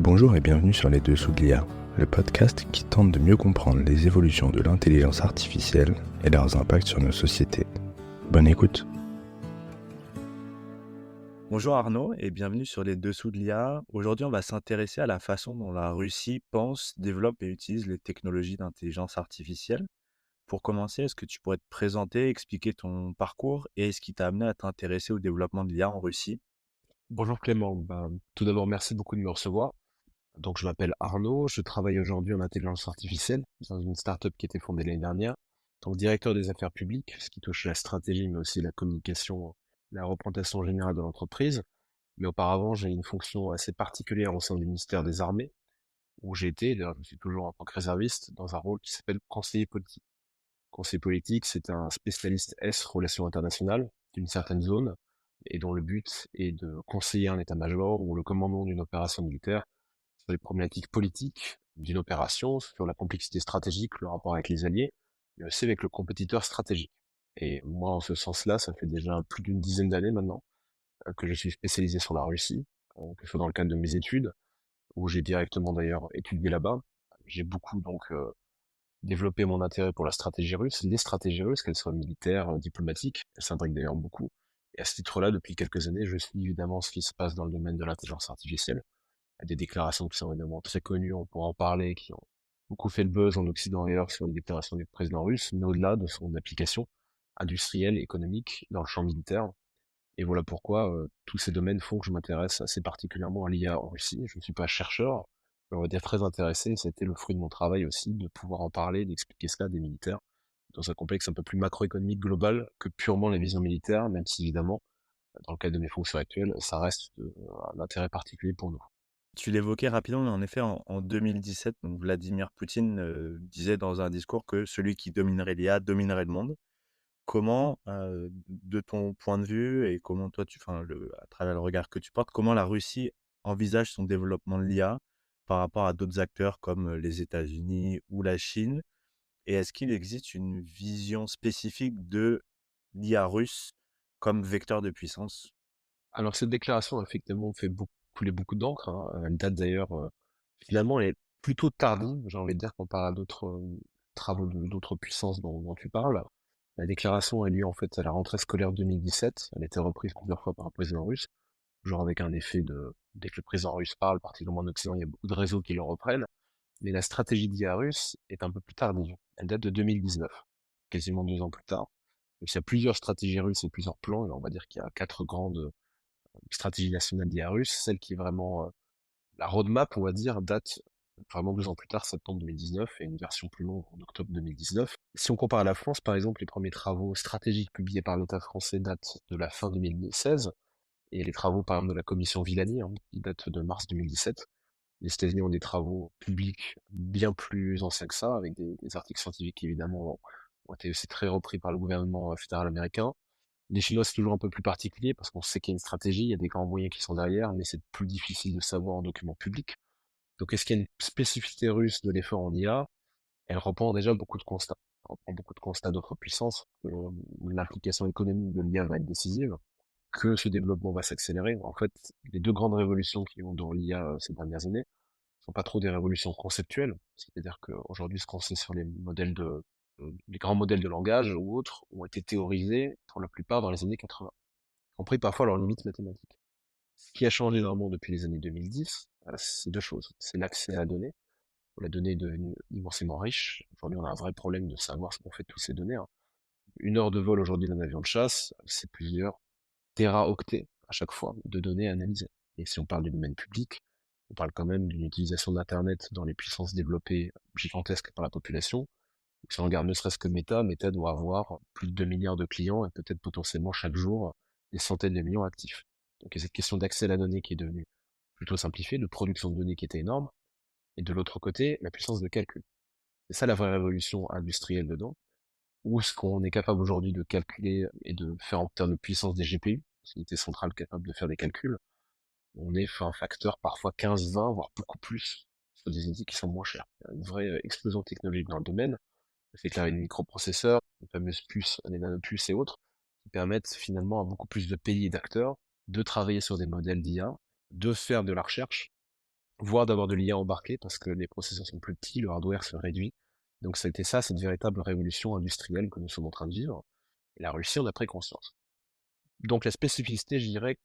Bonjour et bienvenue sur Les Dessous de l'IA, le podcast qui tente de mieux comprendre les évolutions de l'intelligence artificielle et leurs impacts sur nos sociétés. Bonne écoute. Bonjour Arnaud et bienvenue sur Les Dessous de l'IA. Aujourd'hui, on va s'intéresser à la façon dont la Russie pense, développe et utilise les technologies d'intelligence artificielle. Pour commencer, est-ce que tu pourrais te présenter, expliquer ton parcours et ce qui t'a amené à t'intéresser au développement de l'IA en Russie? Bonjour Clément, tout d'abord merci beaucoup de me recevoir. Donc je m'appelle Arnaud, je travaille aujourd'hui en intelligence artificielle dans une startup qui a été fondée l'année dernière, donc directeur des affaires publiques, ce qui touche la stratégie mais aussi la communication, la représentation générale de l'entreprise. Mais auparavant j'ai une fonction assez particulière au sein du ministère des Armées, où j'ai été, d'ailleurs je suis toujours en tant que réserviste, dans un rôle qui s'appelle conseiller politique. Conseiller politique, c'est un spécialiste S, relations internationales, d'une certaine zone, et dont le but est de conseiller un état-major ou le commandement d'une opération militaire sur les problématiques politiques d'une opération, sur la complexité stratégique, le rapport avec les alliés, mais aussi avec le compétiteur stratégique. Et moi, en ce sens-là, ça fait déjà plus d'une dizaine d'années maintenant que je suis spécialisé sur la Russie, que ce soit dans le cadre de mes études, où j'ai directement d'ailleurs étudié là-bas. J'ai beaucoup donc développer mon intérêt pour la stratégie russe, les stratégies russes, qu'elles soient militaires, diplomatiques, elles s'imbriquent d'ailleurs beaucoup. Et à ce titre-là, depuis quelques années, je suis évidemment ce qui se passe dans le domaine de l'intelligence artificielle. Il y a des déclarations qui sont évidemment très connues, on pourra en parler, qui ont beaucoup fait le buzz en Occident et ailleurs sur les déclarations du président russe, mais au-delà de son application industrielle, économique, dans le champ militaire. Et voilà pourquoi tous ces domaines font que je m'intéresse assez particulièrement à l'IA en Russie. Je ne suis pas chercheur, mais on va dire très intéressé. C'était le fruit de mon travail aussi, de pouvoir en parler, d'expliquer cela à des militaires, dans un contexte un peu plus macroéconomique global que purement les visions militaires, même si évidemment, dans le cadre de mes fonctions actuelles, ça reste un intérêt particulier pour nous. Tu l'évoquais rapidement, mais en effet, en 2017, donc Vladimir Poutine disait dans un discours que celui qui dominerait l'IA dominerait le monde. Comment, de ton point de vue et comment toi à travers le regard que tu portes, comment la Russie envisage son développement de l'IA par rapport à d'autres acteurs comme les États-Unis ou la Chine? Et est-ce qu'il existe une vision spécifique de l'IA russe comme vecteur de puissance? Alors cette déclaration, effectivement, fait couler beaucoup d'encre, hein. Elle date d'ailleurs, finalement, elle est plutôt tardive, j'ai envie de dire, comparé à d'autres travaux d'autres puissances dont tu parles. La déclaration a lieu en fait à la rentrée scolaire 2017. Elle a été reprise plusieurs fois par un président russe, genre avec un effet de dès que le président russe parle, particulièrement en Occident, il y a beaucoup de réseaux qui le reprennent. Mais la stratégie d'IA russe est un peu plus tardive. Elle date de 2019, quasiment 2 ans plus tard. Donc il y a plusieurs stratégies russes et plusieurs plans, et on va dire qu'il y a 4 grandes stratégie nationale d'IA russe, celle qui est vraiment la roadmap, on va dire, date vraiment 2 ans plus tard, septembre 2019, et une version plus longue en octobre 2019. Si on compare à la France, par exemple, les premiers travaux stratégiques publiés par l'État français datent de la fin 2016, et les travaux, par exemple, de la commission Villani, qui datent de mars 2017. Les États-Unis ont des travaux publics bien plus anciens que ça, avec des articles scientifiques qui, évidemment, ont été aussi très repris par le gouvernement fédéral américain. Les Chinois, c'est toujours un peu plus particulier parce qu'on sait qu'il y a une stratégie, il y a des grands moyens qui sont derrière, mais c'est plus difficile de savoir en document public. Donc, est-ce qu'il y a une spécificité russe de l'effort en IA? Elle reprend déjà beaucoup de constats. Elle reprend beaucoup de constats d'autres puissances, que l'implication économique de l'IA va être décisive, que ce développement va s'accélérer. En fait, les deux grandes révolutions qui ont dans l'IA ces dernières années sont pas trop des révolutions conceptuelles, c'est-à-dire qu'aujourd'hui, ce qu'on sait sur les modèles les grands modèles de langage ou autres ont été théorisés pour la plupart dans les années 80, compris parfois leurs limites mathématiques. Ce qui a changé vraiment depuis les années 2010, c'est deux choses. C'est l'accès à la donnée. La donnée est devenue immensément riche. Aujourd'hui, on a un vrai problème de savoir ce qu'on fait de toutes ces données, hein. Une heure de vol aujourd'hui d'un avion de chasse, c'est plusieurs téraoctets à chaque fois de données analysées. Et si on parle du domaine public, on parle quand même d'une utilisation d'Internet dans les puissances développées gigantesques par la population. Si on regarde ne serait-ce que Meta doit avoir plus de 2 milliards de clients et peut-être potentiellement chaque jour des centaines de millions actifs. Donc il y a cette question d'accès à la donnée qui est devenue plutôt simplifiée, de production de données qui était énorme, et de l'autre côté, la puissance de calcul. C'est ça la vraie révolution industrielle dedans, où ce qu'on est capable aujourd'hui de calculer et de faire en termes de puissance des GPU, des unités centrales capables de faire des calculs, on est sur un facteur parfois 15, 20, voire beaucoup plus, sur des unités qui sont moins chères. Il y a une vraie explosion technologique dans le domaine, c'est clair, les microprocesseurs, les fameuses puces, les nanopuces et autres, qui permettent finalement à beaucoup plus de pays et d'acteurs de travailler sur des modèles d'IA, de faire de la recherche, voire d'avoir de l'IA embarquée parce que les processeurs sont plus petits, le hardware se réduit. Donc c'était ça, cette véritable révolution industrielle que nous sommes en train de vivre. Et la Russie en a pris conscience. Donc la spécificité, je dirais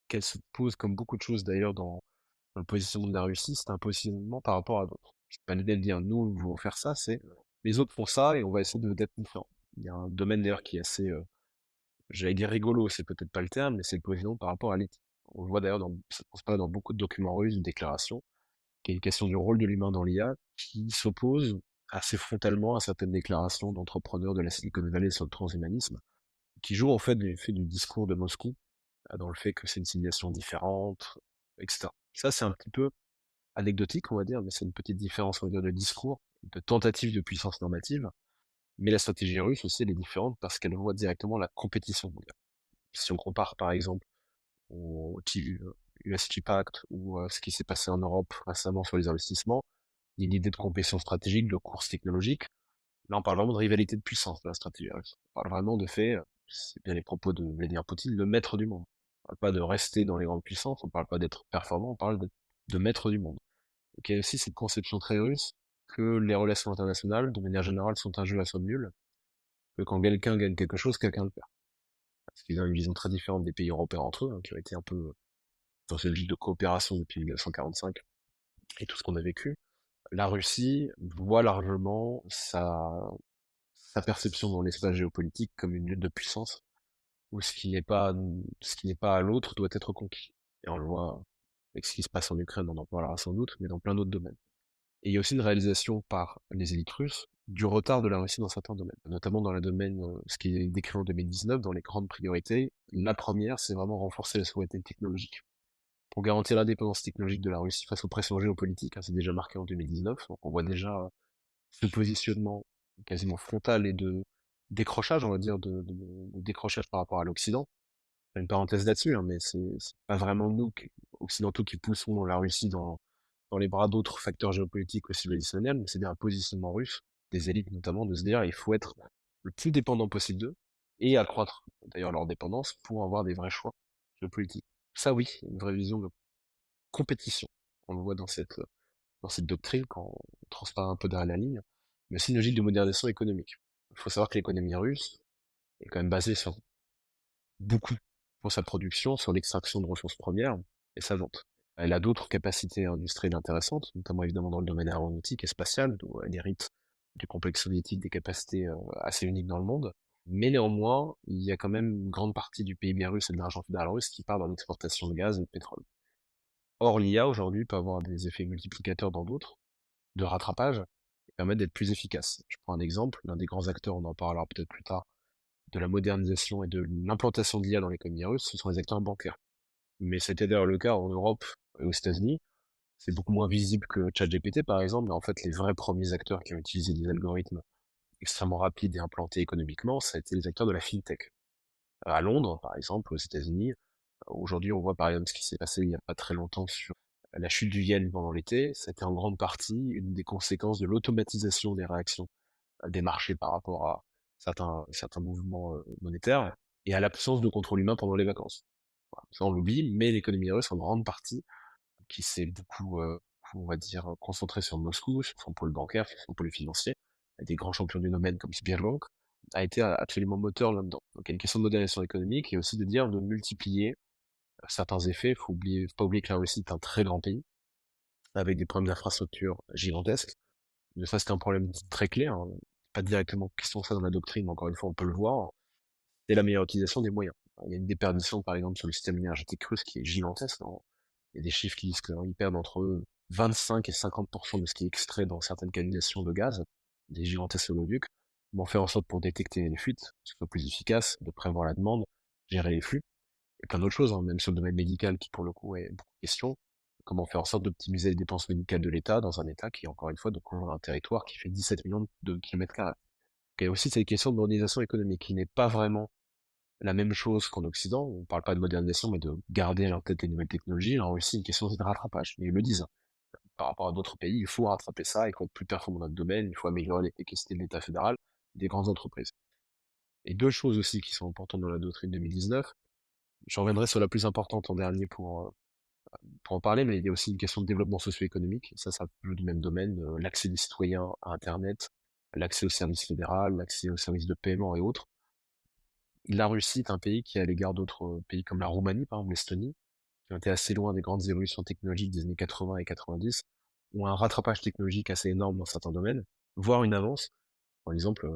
qu'elle se pose comme beaucoup de choses d'ailleurs dans le positionnement de la Russie, c'est un positionnement par rapport à d'autres. Je peux pas l'idée de dire nous voulons faire ça, c'est les autres font ça et on va essayer d'être différent. Il y a un domaine d'ailleurs qui est assez, j'allais dire rigolo, c'est peut-être pas le terme, mais c'est le positionnement par rapport à l'éthique. On le voit d'ailleurs ça transparaît dans beaucoup de documents russes, de déclarations, qui est une question du rôle de l'humain dans l'IA, qui s'oppose assez frontalement à certaines déclarations d'entrepreneurs de la Silicon Valley sur le transhumanisme, qui jouent en fait du fait du discours de Moscou, dans le fait que c'est une civilisation différente, etc. Ça, c'est un petit peu anecdotique, on va dire, mais c'est une petite différence, on va dire, de discours, de tentative de puissance normative. Mais la stratégie russe aussi, elle est différente parce qu'elle voit directement la compétition mondiale. Si on compare, par exemple, au USG Pact ou ce qui s'est passé en Europe récemment sur les investissements, il y a une idée de compétition stratégique, de course technologique. Là, on parle vraiment de rivalité de puissance de la stratégie russe. On parle vraiment de fait, c'est bien les propos de Vladimir Poutine, le maître du monde. On parle pas de rester dans les grandes puissances, on parle pas d'être performant, on parle de maître du monde. Donc il y a aussi cette conception très russe que les relations internationales, de manière générale, sont un jeu à somme nulle, que quand quelqu'un gagne quelque chose, quelqu'un le perd. Parce qu'ils ont une vision très différente des pays européens entre eux, qui ont été un peu dans cette logique de coopération depuis 1945 et tout ce qu'on a vécu. La Russie voit largement sa perception dans l'espace géopolitique comme une lutte de puissance, où ce qui n'est pas à l'autre doit être conquis. Et on le voit avec ce qui se passe en Ukraine, on en parlera sans doute, mais dans plein d'autres domaines. Et il y a aussi une réalisation par les élites russes du retard de la Russie dans certains domaines, notamment dans le domaine, ce qui est décrit en 2019, dans les grandes priorités. La première, c'est vraiment renforcer la souveraineté technologique. Pour garantir l'indépendance technologique de la Russie face aux pressions géopolitiques, c'est déjà marqué en 2019, donc on voit déjà ce positionnement quasiment frontal et de décrochage, on va dire, de décrochage par rapport à l'Occident. Une parenthèse là-dessus, mais c'est pas vraiment nous, occidentaux, qui poussons la Russie dans les bras d'autres facteurs géopolitiques ou civilisationnels, mais c'est bien un positionnement russe, des élites notamment, de se dire il faut être le plus dépendant possible d'eux, et accroître d'ailleurs leur dépendance pour avoir des vrais choix géopolitiques. Ça oui, une vraie vision de compétition. On le voit dans cette doctrine quand on transparaît un peu derrière la ligne, mais aussi une logique de modernisation économique. Il faut savoir que l'économie russe est quand même basée sur beaucoup pour sa production, sur l'extraction de ressources premières et sa vente. Elle a d'autres capacités industrielles intéressantes, notamment évidemment dans le domaine aéronautique et spatial, d'où elle hérite du complexe soviétique des capacités assez uniques dans le monde. Mais néanmoins, il y a quand même une grande partie du PIB russe et de l'argent fédéral russe qui part dans l'exportation de gaz et de pétrole. Or, l'IA aujourd'hui peut avoir des effets multiplicateurs dans d'autres, de rattrapage, et permettre d'être plus efficace. Je prends un exemple, l'un des grands acteurs, on en parlera peut-être plus tard, de la modernisation et de l'implantation de l'IA dans l'économie russe, ce sont les acteurs bancaires. Mais c'était d'ailleurs le cas en Europe et aux États-Unis. C'est beaucoup moins visible que ChatGPT par exemple, mais en fait les vrais premiers acteurs qui ont utilisé des algorithmes extrêmement rapides et implantés économiquement, ça a été les acteurs de la fintech. À Londres, par exemple, aux États-Unis, aujourd'hui on voit par exemple ce qui s'est passé il n'y a pas très longtemps sur la chute du yen pendant l'été, c'était en grande partie une des conséquences de l'automatisation des réactions des marchés par rapport à certains mouvements monétaires et à l'absence de contrôle humain pendant les vacances. Voilà. Ça, on l'oublie, mais l'économie russe, en grande partie, qui s'est beaucoup, on va dire, concentrée sur Moscou, sur son pôle bancaire, sur son pôle financier, avec des grands champions du domaine comme Sberbank, a été absolument moteur là-dedans. Donc il y a une question de modernisation économique et aussi de dire de multiplier certains effets. Faut pas oublier que la Russie est un très grand pays, avec des problèmes d'infrastructure gigantesques. Mais ça, c'est un problème très clair, hein. Pas directement question de ça dans la doctrine, mais encore une fois, on peut le voir. C'est la meilleure utilisation des moyens. Il y a une déperdition, par exemple, sur le système énergétique russe qui est gigantesque, hein. Il y a des chiffres qui disent qu'ils perdent entre 25 et 50% de ce qui est extrait dans certaines canalisations de gaz, des gigantesques oléoducs. Comment faire en sorte pour détecter les fuites, que ce soit plus efficace, de prévoir la demande, gérer les flux, et plein d'autres choses, hein, même sur le domaine médical qui, pour le coup, est beaucoup de questions. Comment faire en sorte d'optimiser les dépenses médicales de l'État dans un État qui, encore une fois, doit couvrir un territoire qui fait 17 millions de kilomètres carrés. Il y a aussi cette question de modernisation économique qui n'est pas vraiment la même chose qu'en Occident. On parle pas de modernisation, mais de garder en tête les nouvelles technologies. Alors aussi, une question de rattrapage. Et ils le disent, hein. Par rapport à d'autres pays, il faut rattraper ça, il faut être plus performant dans le domaine, il faut améliorer l'efficacité de l'État fédéral, des grandes entreprises. Et deux choses aussi qui sont importantes dans la doctrine 2019. Je reviendrai sur la plus importante en dernier pour en parler, mais il y a aussi une question de développement socio-économique. Ça peut du même domaine, l'accès des citoyens à Internet, l'accès au service fédéral, l'accès aux services de paiement et autres. La Russie est un pays qui, à l'égard d'autres pays comme la Roumanie, par exemple l'Estonie, qui ont été assez loin des grandes évolutions technologiques des années 80 et 90, ont un rattrapage technologique assez énorme dans certains domaines, voire une avance. Par exemple,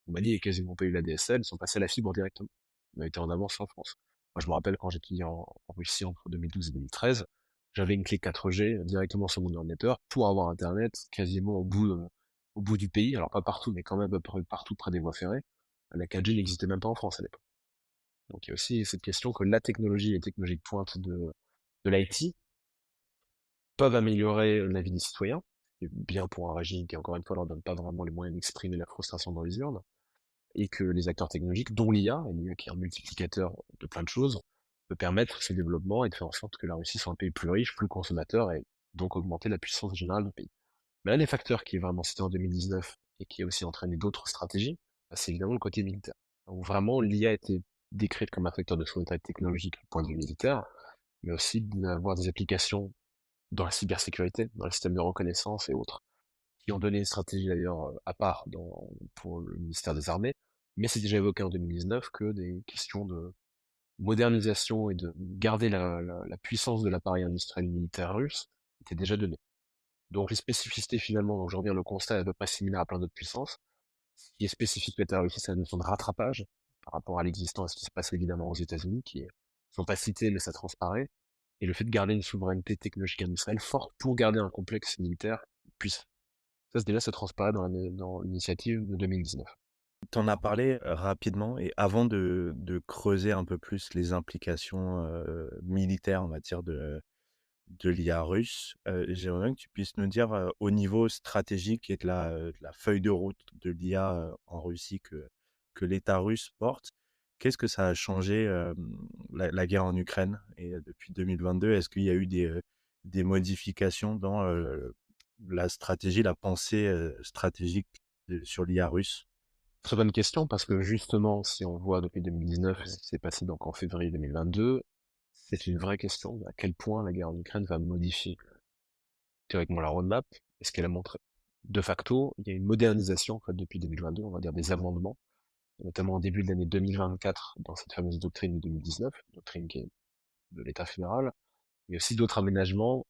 Roumanie n'a quasiment pas eu la DSL, ils sont passés à la fibre directement. On a été en avance en France. Moi, je me rappelle quand j'étais en Russie entre 2012 et 2013, j'avais une clé 4G directement sur mon ordinateur pour avoir Internet quasiment au bout du pays. Alors pas partout, mais quand même à peu près partout près des voies ferrées. La 4G n'existait même pas en France à l'époque. Donc il y a aussi cette question que la technologie, les technologies de pointe de l'IT peuvent améliorer la vie des citoyens, ce qui est bien pour un régime qui, encore une fois, leur donne pas vraiment les moyens d'exprimer la frustration dans les urnes, et que les acteurs technologiques, dont l'IA, qui est un multiplicateur de plein de choses, peut permettre ce développement et de faire en sorte que la Russie soit un pays plus riche, plus consommateur, et donc augmenter la puissance générale du pays. Mais l'un des facteurs qui est vraiment cité en 2019 et qui a aussi entraîné d'autres stratégies, bah, c'est évidemment le côté militaire. Où vraiment l'IA a été décrite comme un facteur de souveraineté technologique du point de vue militaire, mais aussi d'avoir des applications dans la cybersécurité, dans le système de reconnaissance et autres, qui ont donné une stratégie d'ailleurs à part pour le ministère des Armées, mais c'est déjà évoqué en 2019 que des questions de modernisation et de garder la puissance de l'appareil industriel militaire russe étaient déjà données. Donc les spécificités finalement, donc je reviens, le constat est à peu près similaire à plein d'autres puissances. Ce qui est spécifique peut-être à la Russie, c'est la notion de rattrapage par rapport à l'existant et ce qui se passe évidemment aux États-Unis, sont pas cités mais ça transparaît, et le fait de garder une souveraineté technologique industrielle forte pour garder un complexe militaire puissant. Ça, déjà, ça transparaît dans l'initiative de 2019. Tu en as parlé rapidement et avant de creuser un peu plus les implications militaires, on va dire, de l'IA russe, j'aimerais bien que tu puisses nous dire au niveau stratégique et de la feuille de route de l'IA en Russie que l'État russe porte, qu'est-ce que ça a changé la guerre en Ukraine et depuis 2022, est-ce qu'il y a eu des modifications dans la stratégie, la pensée stratégique sur l'IA russe? Très bonne question, parce que justement, si on voit depuis 2019 ce qui s'est passé donc en février 2022, c'est une vraie question à quel point la guerre en Ukraine va modifier théoriquement la roadmap et ce qu'elle a montré. De facto, il y a une modernisation en fait, depuis 2022, on va dire des amendements, notamment au début de l'année 2024 dans cette fameuse doctrine de 2019, doctrine qui est de l'État fédéral, mais aussi d'autres aménagements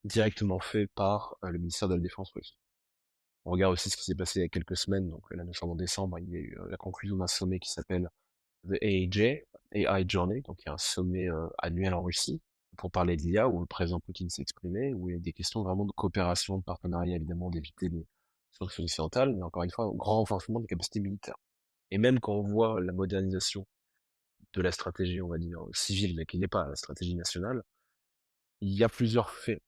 directement faits par le ministère de la Défense russe. On regarde aussi ce qui s'est passé il y a quelques semaines, donc là nous sommes en décembre, il y a eu la conclusion d'un sommet qui s'appelle The AIJ, AI Journey, donc il y a un sommet annuel en Russie pour parler de l'IA, où le président Poutine s'est exprimé, où il y a des questions vraiment de coopération, de partenariat, évidemment, d'éviter les sanctions occidentales, mais encore une fois, grand renforcement des capacités militaires. Et même quand on voit la modernisation de la stratégie, on va dire, civile, mais qui n'est pas la stratégie nationale, il y a plusieurs faits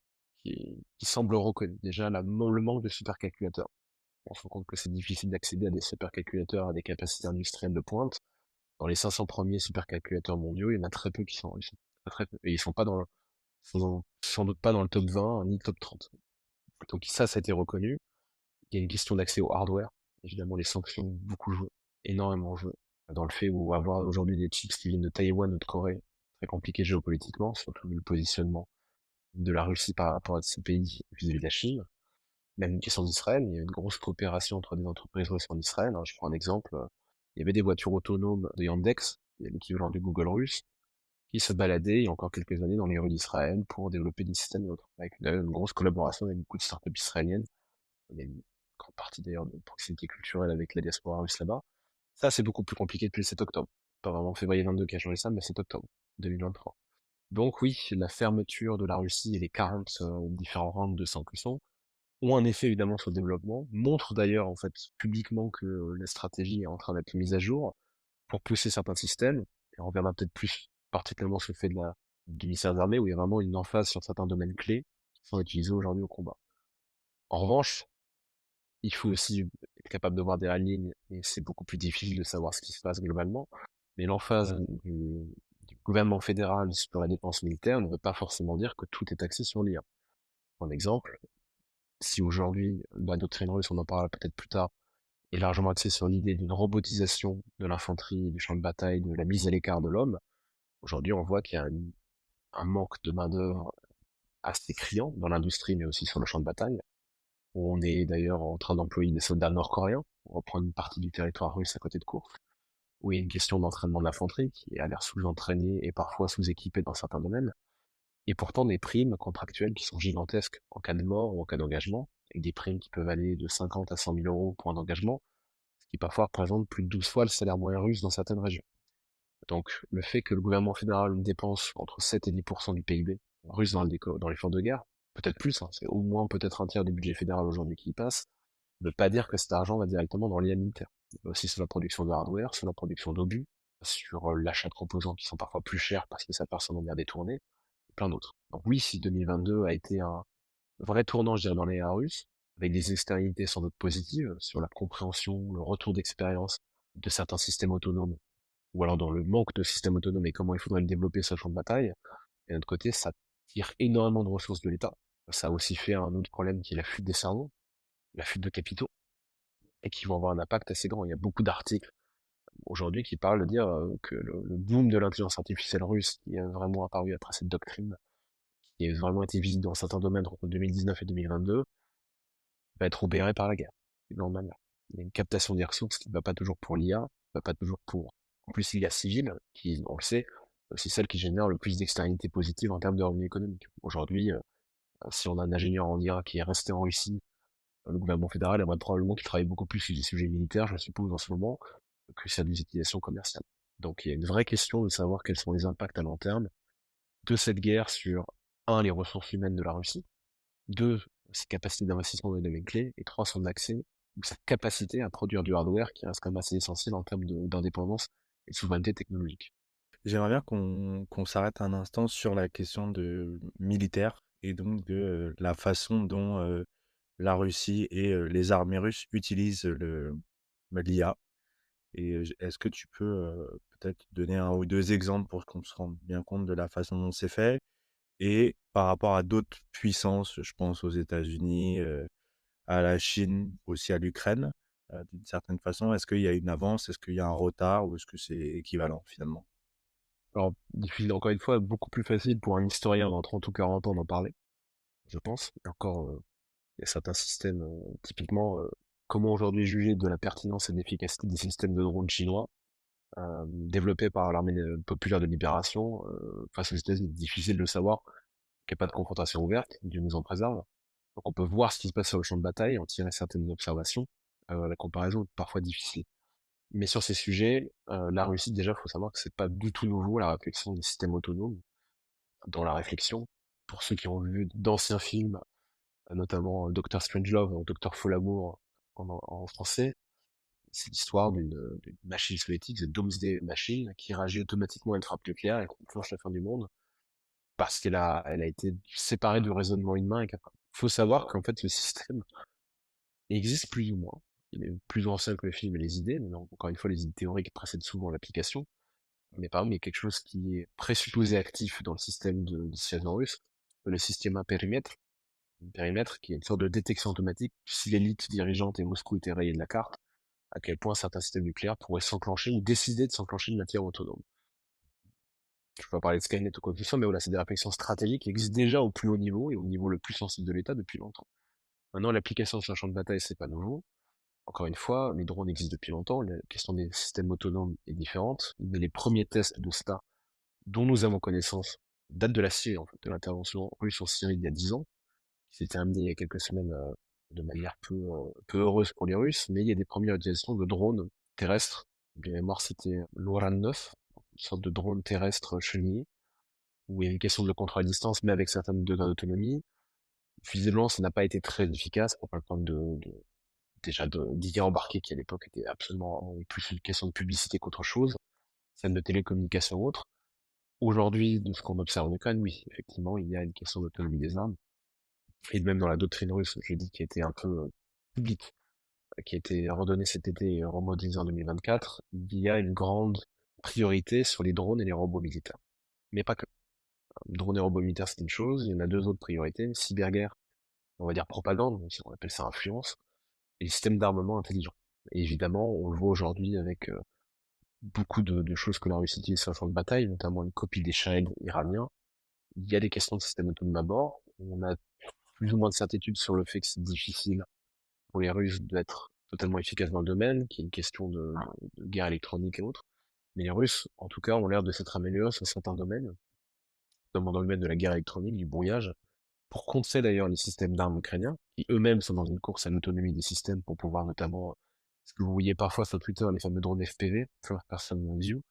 qui semblent reconnus. Déjà, le manque de supercalculateurs. On se rend compte que c'est difficile d'accéder à des supercalculateurs, à des capacités industrielles de pointe. Dans les 500 premiers supercalculateurs mondiaux, il y en a très peu ils sont très peu, et ils sont pas sans doute pas dans le top 20, ni le top 30. Donc ça a été reconnu. Il y a une question d'accès au hardware. Évidemment, les sanctions ont beaucoup joué, énormément joué, dans le fait où avoir aujourd'hui des chips qui viennent de Taïwan ou de Corée, très compliqué géopolitiquement, surtout vu le positionnement de la Russie par rapport à ces pays vis-à-vis de la Chine. Même une question d'Israël, il y a une grosse coopération entre des entreprises russes en Israël. Je prends un exemple, il y avait des voitures autonomes de Yandex, l'équivalent du Google russe, qui se baladaient il y a encore quelques années dans les rues d'Israël pour développer des systèmes et autres, avec une grosse collaboration avec beaucoup de startups israéliennes. Il y a une grande partie d'ailleurs de proximité culturelle avec la diaspora russe là-bas. Ça, c'est beaucoup plus compliqué depuis le 7 octobre. Pas vraiment février 22 qui a changé ça, mais 7 octobre 2023. Donc oui, la fermeture de la Russie et les 40 différents rounds de sanctions ont un effet évidemment sur le développement, montrent d'ailleurs en fait publiquement que la stratégie est en train d'être mise à jour pour pousser certains systèmes, et on reviendra peut-être plus particulièrement sur le fait du ministère des Armées, où il y a vraiment une emphase sur certains domaines clés qui sont utilisés aujourd'hui au combat. En revanche, il faut aussi être capable de voir des lignes, et c'est beaucoup plus difficile de savoir ce qui se passe globalement, mais l'emphase du gouvernement fédéral sur la dépense militaire ne veut pas forcément dire que tout est axé sur l'IA. Par exemple, si aujourd'hui, la doctrine russe, on en parlera peut-être plus tard, est largement axée sur l'idée d'une robotisation de l'infanterie, du champ de bataille, de la mise à l'écart de l'homme, aujourd'hui on voit qu'il y a un manque de main-d'œuvre assez criant dans l'industrie, mais aussi sur le champ de bataille. On est d'ailleurs en train d'employer des soldats nord-coréens pour reprendre une partie du territoire russe à côté de Koursk, où il y a une question d'entraînement de l'infanterie qui a l'air sous-entraînée et parfois sous-équipée dans certains domaines, et pourtant des primes contractuelles qui sont gigantesques en cas de mort ou en cas d'engagement, avec des primes qui peuvent aller de 50 à 100 000 euros pour un engagement, ce qui parfois représente plus de 12 fois le salaire moyen russe dans certaines régions. Donc le fait que le gouvernement fédéral dépense entre 7 et 10% du PIB russe dans l'effort de guerre, peut-être plus, hein, c'est au moins peut-être un tiers du budget fédéral aujourd'hui qui y passe, ne veut pas dire que cet argent va directement dans l'IA militaire. Aussi sur la production de hardware, sur la production d'obus, sur l'achat de composants qui sont parfois plus chers parce que ça passe en manière détournée, et plein d'autres. Donc oui, si 2022 a été un vrai tournant, je dirais, dans les IA russes, avec des externalités sans doute positives sur la compréhension, le retour d'expérience de certains systèmes autonomes, ou alors dans le manque de systèmes autonomes et comment il faudrait le développer sur le champ de bataille, et d'un autre côté, ça tire énormément de ressources de l'État. Ça a aussi fait un autre problème qui est la fuite des cerveaux, la fuite de capitaux, et qui vont avoir un impact assez grand. Il y a beaucoup d'articles aujourd'hui qui parlent de dire que le boom de l'intelligence artificielle russe qui est vraiment apparu après cette doctrine, qui a vraiment été visible dans certains domaines entre 2019 et 2022, va être obéré par la guerre. C'est normal. Il y a une captation des ressources qui ne va pas toujours pour l'IA, va pas toujours pour, en plus, l'IA civile, qui, on le sait, c'est celle qui génère le plus d'externalités positives en termes de revenus économiques. Aujourd'hui, si on a un ingénieur en IA qui est resté en Russie, le gouvernement fédéral aimerait probablement qu'il travaille beaucoup plus sur des sujets militaires, je suppose, en ce moment, que sur des utilisations commerciales. Donc il y a une vraie question de savoir quels sont les impacts à long terme de cette guerre sur, un, les ressources humaines de la Russie, deux, ses capacités d'investissement dans les domaines clés, et trois, son accès, ou sa capacité à produire du hardware qui reste quand même assez essentiel en termes d'indépendance et de souveraineté technologique. J'aimerais bien qu'on s'arrête un instant sur la question de militaire et donc de la façon dont la Russie et les armées russes utilisent l'IA. Et est-ce que tu peux peut-être donner un ou deux exemples pour qu'on se rende bien compte de la façon dont c'est fait et par rapport à d'autres puissances, je pense aux États-Unis, à la Chine, aussi à l'Ukraine, d'une certaine façon, est-ce qu'il y a une avance, est-ce qu'il y a un retard ou est-ce que c'est équivalent finalement? Alors, difficile, encore une fois, beaucoup plus facile pour un historien dans 30 ou 40 ans d'en parler, je pense. Et encore, il y a certains systèmes, typiquement, comment aujourd'hui juger de la pertinence et de l'efficacité des systèmes de drones chinois développés par l'armée populaire de libération face aux États-Unis. Difficile de le savoir, qu'il n'y a pas de confrontation ouverte, Dieu nous en préserve. Donc on peut voir ce qui se passe sur le champ de bataille, en tirer certaines observations. La comparaison est parfois difficile. Mais sur ces sujets, la Russie, déjà, il faut savoir que c'est pas du tout nouveau, la réflexion des systèmes autonomes. Dans la réflexion, pour ceux qui ont vu d'anciens films, notamment Dr. Strangelove ou Dr. Folamour en français, c'est l'histoire d'une machine soviétique, The Doomsday Machine, qui réagit automatiquement à une frappe nucléaire et qui clenche la fin du monde, parce elle a été séparée du raisonnement humain. Il faut savoir qu'en fait, le système existe plus ou moins. Il est plus ancien que le film et les idées, mais encore une fois, les idées théoriques précèdent souvent l'application. Mais par exemple, il y a quelque chose qui est présupposé actif dans le système de dissuasion russe, le système à périmètre. Un périmètre qui est une sorte de détection automatique si l'élite dirigeante et Moscou était rayé de la carte, à quel point certains systèmes nucléaires pourraient s'enclencher ou décider de s'enclencher de matière autonome. Je peux pas parler de Skynet ou quoi que ce soit, mais voilà, c'est des réflexions stratégiques qui existent déjà au plus haut niveau et au niveau le plus sensible de l'État depuis longtemps. Maintenant, l'application sur un champ de bataille, c'est pas nouveau. Encore une fois, les drones existent depuis longtemps, la question des systèmes autonomes est différente, mais les premiers tests de ça, dont nous avons connaissance, datent de la Syrie, en fait, de l'intervention russe en Syrie il y a 10 ans, qui s'est terminée il y a quelques semaines de manière peu heureuse pour les Russes, mais il y a des premières utilisations de drones terrestres. De mémoire, c'était l'Oran 9, une sorte de drone terrestre chenillé, où il y a une question de contrôle à distance, mais avec certains degrés d'autonomie. Visiblement, ça n'a pas été très efficace pour pas le problème déjà d'IA embarqué qui à l'époque était absolument plus une question de publicité qu'autre chose, scène de télécommunication ou autre. Aujourd'hui, de ce qu'on observe en Ukraine, oui, effectivement, il y a une question d'autonomie des armes. Et même dans la doctrine russe, je dis, qui a été un peu publique, qui a été redonnée cet été et remodélisée en 2024, il y a une grande priorité sur les drones et les robots militaires. Mais pas que. Drones et robots militaires, c'est une chose, il y en a deux autres priorités, cyberguerre, on va dire propagande, donc on appelle ça influence, et les systèmes d'armement intelligents. Et évidemment, on le voit aujourd'hui avec beaucoup de choses que la Russie utilise sur le champ de bataille, notamment une copie des Shahed iraniens, Il y a des questions de système autonome à bord. On a plus ou moins de certitude sur le fait que c'est difficile pour les Russes d'être totalement efficaces dans le domaine, qui est une question de guerre électronique et autres. Mais les Russes, en tout cas, ont l'air de s'être améliorés sur certains domaines, notamment dans le domaine de la guerre électronique, du brouillage, pour contrer d'ailleurs les systèmes d'armes ukrainiens, qui eux-mêmes sont dans une course à l'autonomie des systèmes pour pouvoir notamment, ce que vous voyez parfois sur Twitter, les fameux drones FPV, First Person View,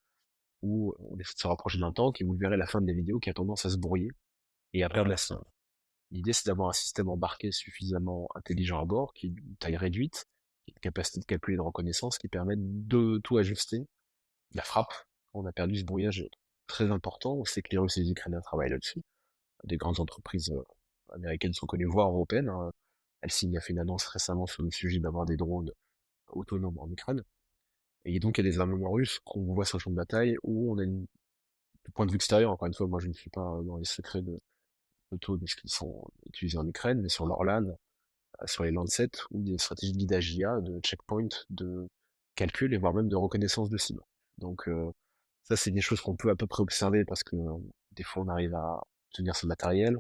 où on essaie de se rapprocher d'un tank et vous verrez la fin des vidéos qui a tendance à se brouiller et à perdre la cible. L'idée, c'est d'avoir un système embarqué suffisamment intelligent à bord, qui est d'une taille réduite, qui a une capacité de calcul et de reconnaissance qui permettent de tout ajuster. La frappe, quand on a perdu ce brouillage est très important, c'est que les Russes et les Ukrainiens travaillent là-dessus. Des grandes entreprises américaines sont connues, voire européennes, hein. Helsinki a fait une annonce récemment sur le sujet d'avoir des drones autonomes en Ukraine. Et donc, il y a des armements russes qu'on voit sur le champ de bataille où on a du point de vue extérieur, encore une fois, moi je ne suis pas dans les secrets de ce qu'ils sont utilisés en Ukraine, mais sur leur LAN, sur les Lancet, ou des stratégies de guidage IA, de checkpoint, de calcul et voire même de reconnaissance de cible. Donc ça, c'est des choses qu'on peut à peu près observer parce que des fois, on arrive à obtenir ce matériel,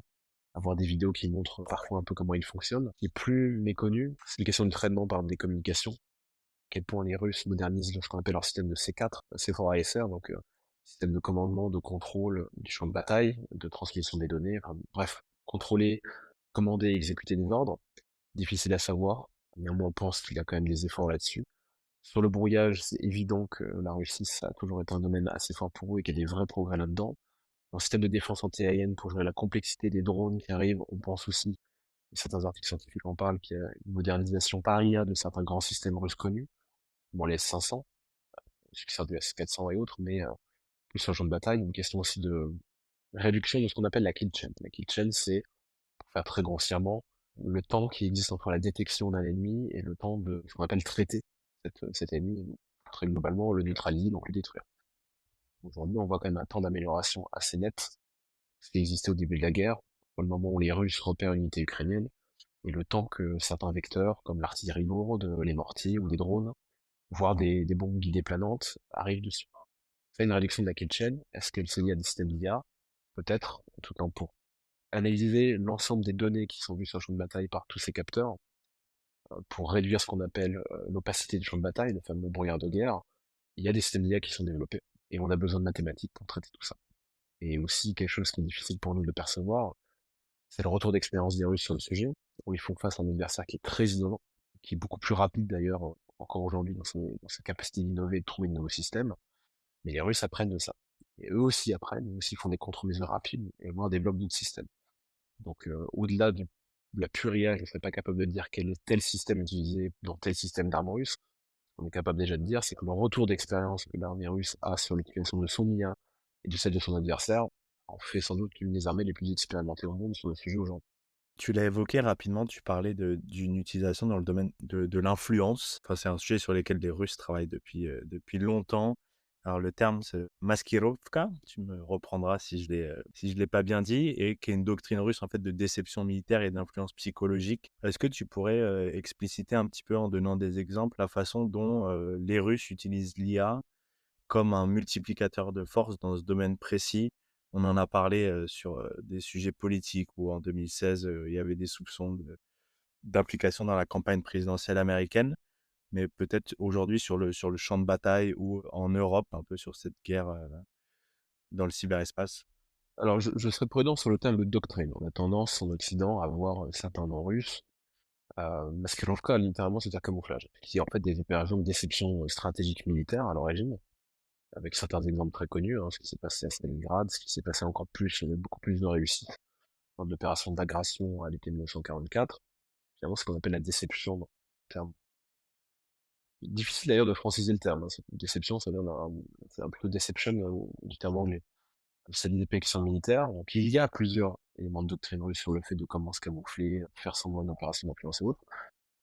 avoir des vidéos qui montrent parfois un peu comment il fonctionne. Ce qui est plus méconnu, c'est une question de traitement par des communications. À quel point les Russes modernisent ce qu'on appelle leur système de C4, C4ISR, donc système de commandement, de contrôle du champ de bataille, de transmission des données, enfin, bref, contrôler, commander, exécuter des ordres. Difficile à savoir. Néanmoins, on pense qu'il y a quand même des efforts là-dessus. Sur le brouillage, c'est évident que la Russie, ça a toujours été un domaine assez fort pour eux et qu'il y a des vrais progrès là-dedans. Dans le système de défense antiaérienne, pour gérer la complexité des drones qui arrivent, on pense aussi, et certains articles scientifiques en parlent, qu'il y a une modernisation par IA de certains grands systèmes russes connus, bon, les S-500, successeurs du S-400 et autres, mais plus sur le champ de bataille, une question aussi de réduction de ce qu'on appelle la kill chain. La kill chain, c'est, pour faire très grossièrement, le temps qui existe entre la détection d'un ennemi et le temps de ce qu'on appelle traiter cet ennemi, très globalement le neutraliser, donc le détruire. Aujourd'hui, on voit quand même un temps d'amélioration assez net, ce qui existait au début de la guerre, au moment où les Russes repèrent une unité ukrainienne, et le temps que certains vecteurs, comme l'artillerie lourde, les mortiers ou des drones, voire des bombes guidées planantes, arrivent dessus. C'est une réduction de la kill chain. Est-ce qu'elle se lie à des systèmes d'IA? Peut-être, en tout cas pour analyser l'ensemble des données qui sont vues sur le champ de bataille par tous ces capteurs, pour réduire ce qu'on appelle l'opacité du champ de bataille, le fameux brouillard de guerre, il y a des systèmes d'IA qui sont développés, et on a besoin de mathématiques pour traiter tout ça. Et aussi, quelque chose qui est difficile pour nous de percevoir, c'est le retour d'expérience des Russes sur le sujet, où ils font face à un adversaire qui est très innovant, qui est beaucoup plus rapide d'ailleurs, encore aujourd'hui, dans sa capacité d'innover et de trouver de nouveaux systèmes, mais les Russes apprennent de ça. Et eux aussi apprennent, eux aussi font des contre-mesures rapides, et voire développent d'autres systèmes. Donc, au-delà de la pure IA, je ne serais pas capable de dire quel est tel système utilisé dans tel système d'armes russe. Ce qu'on est capable déjà de dire, c'est que le retour d'expérience que l'armée russe a sur l'utilisation de son IA et de celle de son adversaire en fait sans doute l'une des armées les plus expérimentées au monde sur le sujet aujourd'hui. Tu l'as évoqué rapidement, tu parlais d'une utilisation dans le domaine de l'influence. Enfin, c'est un sujet sur lequel les Russes travaillent depuis longtemps. Alors le terme, c'est maskirovka, tu me reprendras si je l'ai pas bien dit, et qui est une doctrine russe en fait de déception militaire et d'influence psychologique. Est-ce que tu pourrais expliciter un petit peu en donnant des exemples la façon dont les Russes utilisent l'IA comme un multiplicateur de force dans ce domaine précis? On en a parlé sur des sujets politiques où en 2016, il y avait des soupçons d'implication dans la campagne présidentielle américaine, mais peut-être aujourd'hui sur le champ de bataille ou en Europe, un peu sur cette guerre dans le cyberespace. Alors, je serais prudent sur le terme de doctrine. On a tendance en Occident à voir certains noms russes. Maskirovka, littéralement, c'est un camouflage, qui est en fait des opérations de déception stratégique militaire à l'origine, avec certains exemples très connus, hein, ce qui s'est passé à Stalingrad, ce qui s'est passé encore plus, avec beaucoup plus de réussite dans l'opération d'agression à l'été 1944. Finalement, ce qu'on appelle la déception, dans le terme. Difficile d'ailleurs de franciser le terme, hein. Déception, ça vient c'est un plutôt deception du terme anglais. C'est des dépection militaire, donc il y a plusieurs éléments de doctrine russe sur le fait de comment se camoufler, faire semblant d'une opération d'influence et autres.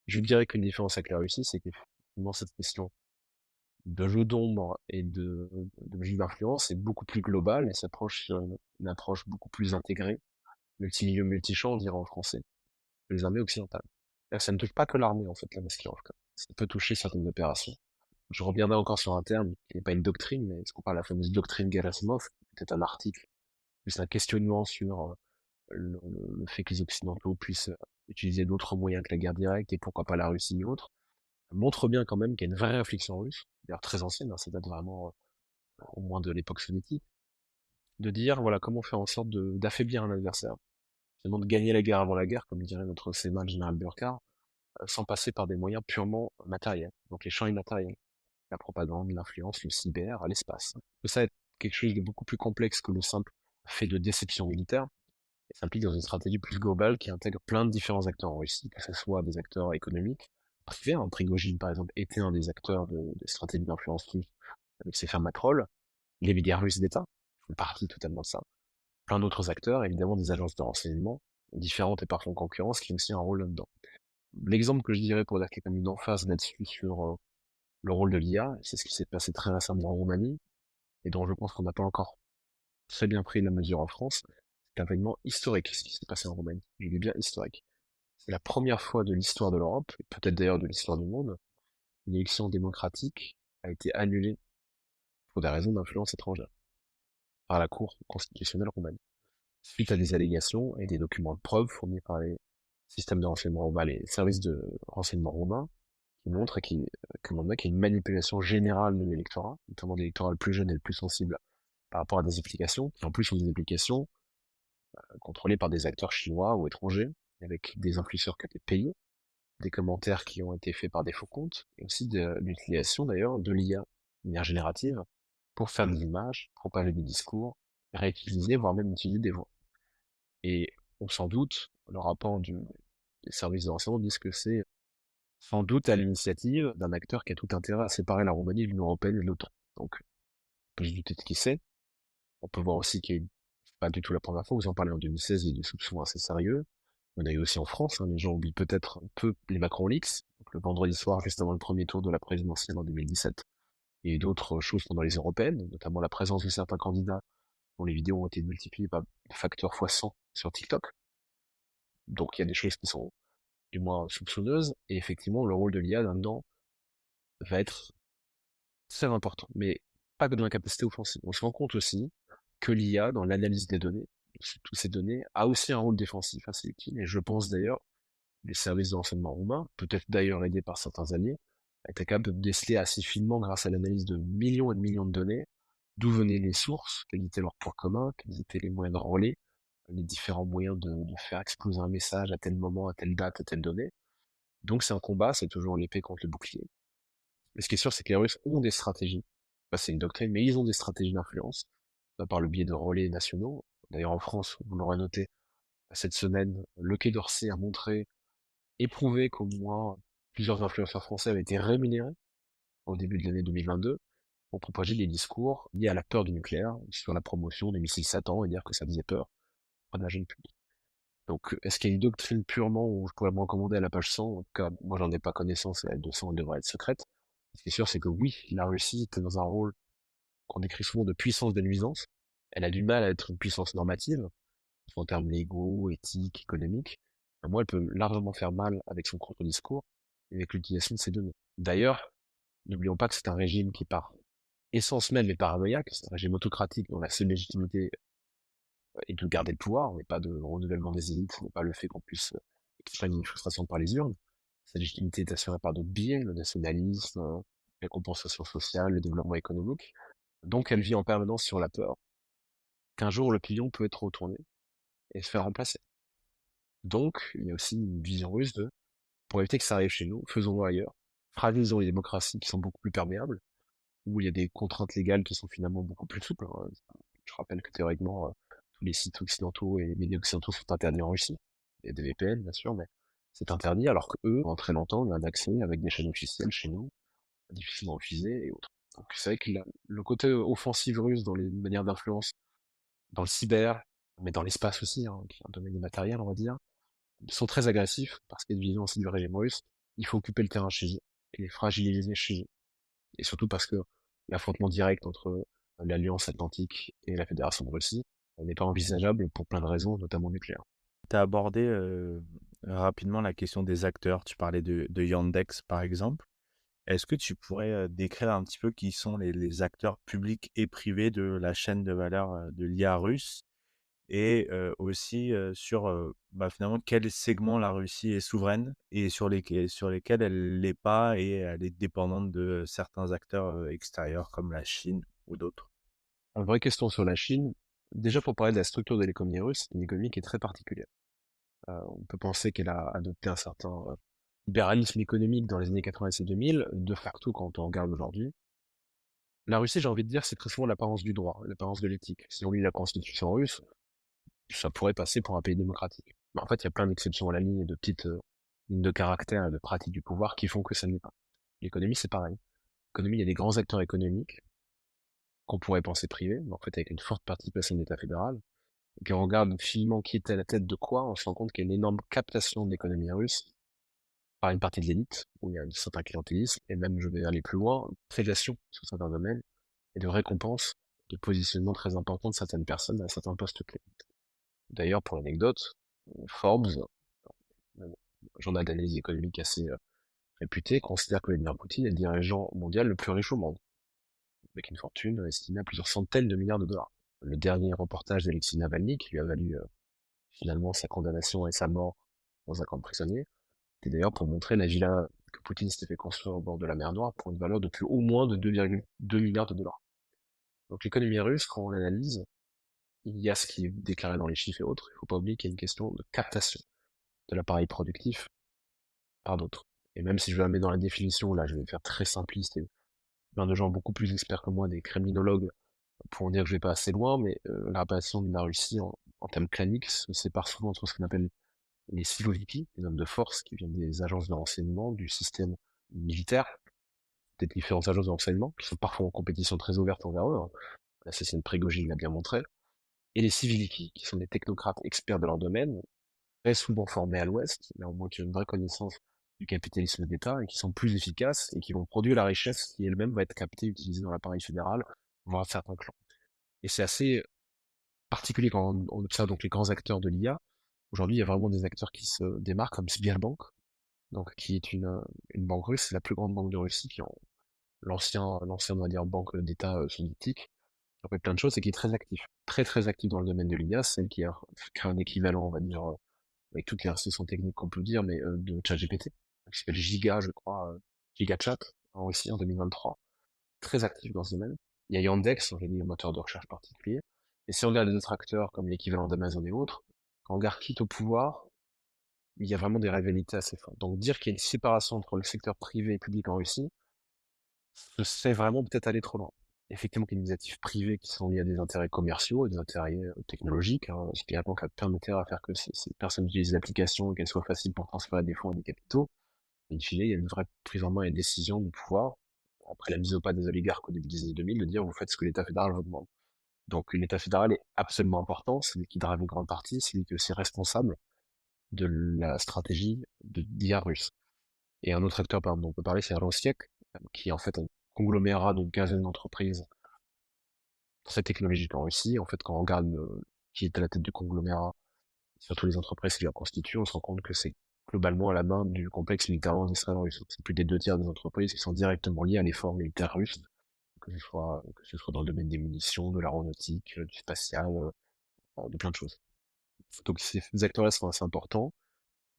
Je dirais qu'une différence avec la Russie, c'est qu'effectivement cette question de jeu d'ombre et de jeu d'influence est beaucoup plus globale et s'approche sur une approche beaucoup plus intégrée, multi-milieu, multi-champ, on dirait en français, que les armées occidentales. C'est-à-dire que ça ne touche pas que l'armée, en fait, la Maskirovka. Ça peut toucher certaines opérations. Je reviendrai encore sur un terme qui n'est pas une doctrine, mais ce qu'on parle de la fameuse doctrine Gerasimov, peut-être un article plus un questionnement sur le fait que les Occidentaux puissent utiliser d'autres moyens que la guerre directe et pourquoi pas la Russie et autres, montre bien quand même qu'il y a une vraie réflexion russe, d'ailleurs très ancienne, hein, ça date vraiment au moins de l'époque soviétique, de dire voilà comment faire en sorte d'affaiblir un adversaire, finalement de gagner la guerre avant la guerre, comme dirait notre sémal général Burkhardt, sans passer par des moyens purement matériels, donc les champs immatériels, la propagande, l'influence, le cyber, l'espace. Tout ça est quelque chose de beaucoup plus complexe que le simple fait de déception militaire, et s'implique dans une stratégie plus globale qui intègre plein de différents acteurs en Russie, que ce soit des acteurs économiques, privés, hein, Prigojine par exemple était un des acteurs des stratégies d'influence russe avec ses fermes à trolls, les médias russes d'État font partie totalement de ça, plein d'autres acteurs, évidemment des agences de renseignement, différentes et parfois en concurrence, qui ont aussi un rôle là-dedans. L'exemple que je dirais pour dire qu'il y a comme une emphase là-dessus sur le rôle de l'IA, c'est ce qui s'est passé très récemment en Roumanie, et dont je pense qu'on n'a pas encore très bien pris la mesure en France. C'est un événement historique ce qui s'est passé en Roumanie. Je dis bien historique. C'est la première fois de l'histoire de l'Europe, et peut-être d'ailleurs de l'histoire du monde, une élection démocratique a été annulée pour des raisons d'influence étrangère par la Cour constitutionnelle roumaine, suite à des allégations et des documents de preuve fournis par les systèmes de renseignement roumains, les services de renseignement roumains, qui montrent qu'il y a une manipulation générale de l'électorat, notamment de l'électorat le plus jeune et le plus sensible par rapport à des applications, qui en plus sont des applications contrôlées par des acteurs chinois ou étrangers, avec des influenceurs qui ont été payés, des commentaires qui ont été faits par des faux comptes, et aussi de l'utilisation d'ailleurs de l'IA, de manière générative, pour faire des images, propager des discours, réutiliser, voire même utiliser des voix. Et on s'en doute, le rapport des services de renseignement disent que c'est sans doute à l'initiative d'un acteur qui a tout intérêt à séparer la Roumanie de l'Union européenne et de l'OTAN. Donc, on peut se douter de qui c'est. On peut voir aussi qu'il y a c'est pas du tout la première fois, vous en parlez en 2016, il y a eu des soupçons assez sérieux. On a eu aussi en France, hein, les gens oublient peut-être un peu les Macron Leaks, donc le vendredi soir, juste avant le premier tour de la présidentielle en 2017. Il y a eu d'autres choses pendant les européennes, notamment la présence de certains candidats dont les vidéos ont été multipliées par facteur fois 100 sur TikTok. Donc il y a des choses qui sont du moins soupçonneuses, et effectivement le rôle de l'IA là-dedans va être très important, mais pas que dans la capacité offensive. On se rend compte aussi que l'IA, dans l'analyse des données, toutes ces données, a aussi un rôle défensif assez utile, et je pense d'ailleurs les services de renseignement roumains, peut-être d'ailleurs aidés par certains alliés, étaient capables de déceler assez finement, grâce à l'analyse de millions et de millions de données, d'où venaient les sources, quels étaient leurs points communs, quels étaient les moyens de relais, les différents moyens de faire exploser un message à tel moment, à telle date, à telle donnée. Donc c'est un combat, c'est toujours l'épée contre le bouclier. Mais ce qui est sûr, c'est que les Russes ont des stratégies. Enfin, c'est une doctrine, mais ils ont des stratégies d'influence, soit par le biais de relais nationaux. D'ailleurs, en France, vous l'aurez noté, cette semaine, le Quai d'Orsay a montré, éprouvé qu'au moins plusieurs influenceurs français avaient été rémunérés au début de l'année 2022 pour propager des discours liés à la peur du nucléaire, sur la promotion des missiles Satan et dire que ça faisait peur à la jeune public. Donc, est-ce qu'il y a une doctrine purement où je pourrais me recommander à la page 100? En tout cas, moi, j'en ai pas connaissance, et la 200, elle devrait être secrète. Ce qui est sûr, c'est que oui, la Russie est dans un rôle qu'on décrit souvent de puissance de nuisance. Elle a du mal à être une puissance normative, en termes légaux, éthiques, économiques. Moi, elle peut largement faire mal avec son contre-discours et avec l'utilisation de ces données. D'ailleurs, n'oublions pas que c'est un régime qui, par essence même, est paranoïaque. C'est un régime autocratique dont la seule légitimité est de garder le pouvoir, mais pas de renouvellement des élites, ce n'est pas le fait qu'on puisse exprimer une frustration par les urnes. Sa légitimité est assurée par d'autres biais, le nationalisme, la compensation sociale, le développement économique. Donc elle vit en permanence sur la peur qu'un jour le pilion peut être retourné et se faire remplacer. Donc il y a aussi une vision russe de, pour éviter que ça arrive chez nous, faisons-le ailleurs, fragilisons les démocraties qui sont beaucoup plus perméables, où il y a des contraintes légales qui sont finalement beaucoup plus souples, hein. Je rappelle que théoriquement, tous les sites occidentaux et les médias occidentaux sont interdits en Russie. Il y a des VPN, bien sûr, mais c'est interdit, alors que eux, pendant très longtemps, ont un accès avec des chaînes officielles chez nous, difficilement refusées et autres. Donc c'est vrai que le côté offensif russe dans les manières d'influence, dans le cyber, mais dans l'espace aussi, hein, qui est un domaine immatériel, on va dire, sont très agressifs, parce qu'il y a une vision aussi du régime russe. Il faut occuper le terrain chez eux, et les fragiliser chez eux. Et surtout parce que l'affrontement direct entre l'Alliance Atlantique et la Fédération de Russie n'est pas envisageable pour plein de raisons, notamment nucléaires. Tu as abordé rapidement la question des acteurs. Tu parlais de Yandex, par exemple. Est-ce que tu pourrais décrire un petit peu qui sont les acteurs publics et privés de la chaîne de valeur de l'IA russe et aussi, sur, finalement quel segment la Russie est souveraine et sur lesquels elle l'est pas et elle est dépendante de certains acteurs, extérieurs comme la Chine ou d'autres? Une vraie question sur la Chine. Déjà, pour parler de la structure de l'économie russe, c'est une économie qui est très particulière. On peut penser qu'elle a adopté un certain libéralisme économique dans les années 90 et 2000. De facto, quand on regarde aujourd'hui, la Russie, j'ai envie de dire, c'est très souvent l'apparence du droit, l'apparence de l'éthique. Si on lit la constitution russe, ça pourrait passer pour un pays démocratique. Mais en fait, il y a plein d'exceptions à la ligne et de petites lignes de caractère et de pratiques du pouvoir qui font que ça n'est pas. L'économie, c'est pareil. L'économie, il y a des grands acteurs économiques qu'on pourrait penser privés, mais en fait avec une forte participation de l'État fédéral. Et quand on regarde finement qui était à la tête de quoi, on se rend compte qu'il y a une énorme captation de l'économie russe par une partie de l'élite, où il y a un certain clientélisme, et même, je vais aller plus loin, une prédation sur certains domaines, et de récompense, de positionnement très important de certaines personnes à certains postes clés. D'ailleurs, pour l'anecdote, Forbes, un journal d'analyse économique assez réputé, considère que Vladimir Poutine est le dirigeant mondial le plus riche au monde, avec une fortune estimée à plusieurs centaines de milliards de dollars. Le dernier reportage d'Alexei Navalny, qui lui a valu finalement sa condamnation et sa mort dans un camp de prisonniers, c'était d'ailleurs pour montrer la villa que Poutine s'était fait construire au bord de la mer Noire pour une valeur de plus au moins de 2,2 milliards de dollars. Donc l'économie russe, quand on l'analyse, il y a ce qui est déclaré dans les chiffres et autres, il faut pas oublier qu'il y a une question de captation de l'appareil productif par d'autres. Et même si je vais la mettre dans la définition, là je vais faire très simpliste et plein de gens beaucoup plus experts que moi, des criminologues, pour dire que je vais pas assez loin, mais la répartition de la Russie en termes claniques se sépare souvent entre ce qu'on appelle les siloviki, les hommes de force qui viennent des agences de renseignement, du système militaire, des différentes agences de renseignement, qui sont parfois en compétition très ouverte envers eux. L'assassin de Prigogine l'a bien montré. Et les civiliki, qui sont des technocrates experts de leur domaine, très souvent formés à l'Ouest, mais au moins qui ont une vraie connaissance du capitalisme d'État et qui sont plus efficaces et qui vont produire la richesse qui elle-même va être captée, utilisée dans l'appareil fédéral, voire certains clans. Et c'est assez particulier quand on observe donc les grands acteurs de l'IA. Aujourd'hui, il y a vraiment des acteurs qui se démarquent, comme Sberbank, donc qui est une banque russe, c'est la plus grande banque de Russie, qui est l'ancien, on va dire, banque d'État soviétique, qui a fait plein de choses et qui est très actif. Très très actif dans le domaine de l'IA, celle qui a créé un équivalent, on va dire, avec toutes les restrictions techniques qu'on peut dire, mais de ChatGPT, qui s'appelle Giga, je crois, GigaChat, en Russie en 2023. Très actif dans ce domaine. Il y a Yandex, j'ai dit un moteur de recherche particulier. Et si on regarde les autres acteurs comme l'équivalent d'Amazon et autres, quand on regarde qui est au pouvoir, il y a vraiment des rivalités assez fortes. Donc dire qu'il y a une séparation entre le secteur privé et public en Russie, ce serait vraiment peut-être aller trop loin. Effectivement, qu'il y a des initiatives privées qui sont liées à des intérêts commerciaux, des intérêts technologiques, ce qui répond qu'à permettre à faire que ces personnes utilisent l'application et qu'elles soient faciles pour transférer des fonds et des capitaux. In fine, il y a une vraie prise en main et décision du pouvoir, après la mise au pas des oligarques au début des années 2000, de dire vous faites ce que l'État fédéral vous demande. Donc l'État fédéral est absolument important, c'est lui qui drive une grande partie, c'est lui qui est aussi responsable de la stratégie d'IA russe. Et un autre acteur, par exemple, dont on peut parler, c'est Rosneft, qui est en fait un conglomérat d'une quinzaine d'entreprises très technologiques en Russie. En fait, quand on regarde qui est à la tête du conglomérat, surtout les entreprises qui la constituent, on se rend compte que c'est globalement à la main du complexe militaire israélo-russe. C'est plus des 2 tiers des entreprises qui sont directement liées à l'effort militaire russe, que ce soit dans le domaine des munitions, de l'aéronautique, du spatial, de plein de choses. Donc ces acteurs-là sont assez importants.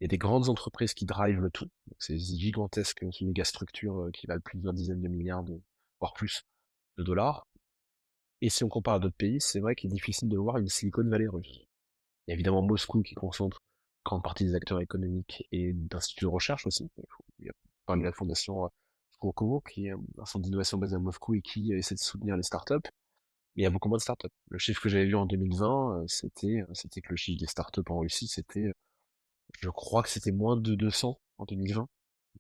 Il y a des grandes entreprises qui drivent le tout. Donc, ces gigantesques méga-structures qui valent plusieurs dizaines de milliards, voire plus, de dollars. Et si on compare à d'autres pays, c'est vrai qu'il est difficile de voir une Silicon Valley russe. Il y a évidemment Moscou qui concentre une grande partie des acteurs économiques et d'instituts de recherche aussi. Il y a parlé de la fondation Skolkovo, qui est un centre d'innovation basé à Moscou et qui essaie de soutenir les startups. Mais il y a beaucoup moins de startups. Le chiffre que j'avais vu en 2020, c'était que le chiffre des startups en Russie, je crois que c'était moins de 200 en 2020,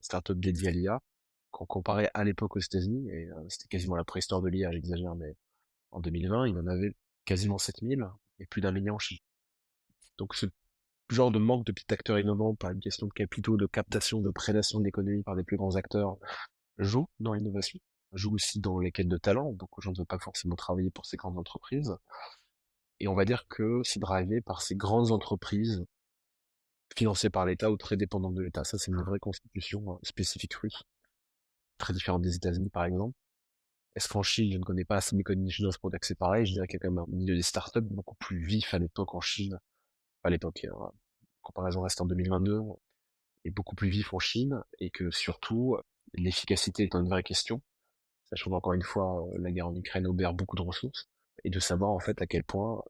startups dédiées à l'IA, qu'on comparait à l'époque aux États-Unis, et c'était quasiment la préhistoire de l'IA, j'exagère, mais en 2020, il y en avait quasiment 7000 et plus d'1 million en Chine. Donc ce genre de manque de petits acteurs innovants par une question de capitaux, de captation, de prédation de l'économie par des plus grands acteurs joue dans l'innovation, joue aussi dans les quêtes de talent. Beaucoup de gens ne veulent pas forcément travailler pour ces grandes entreprises. Et on va dire que c'est drivé par ces grandes entreprises financées par l'État ou très dépendantes de l'État. Ça, c'est une vraie constitution spécifique russe, très différente des États-Unis par exemple. Est-ce qu'en Chine, je ne connais pas assez l'économie chinoise pour dire que c'est pareil? Je dirais qu'il y a quand même un milieu des startups beaucoup plus vif à l'époque en Chine, à l'époque, comparaison reste en 2022, est beaucoup plus vif en Chine, et que surtout, l'efficacité étant une vraie question, sachant qu'encore une fois, la guerre en Ukraine obère beaucoup de ressources, et de savoir en fait à quel point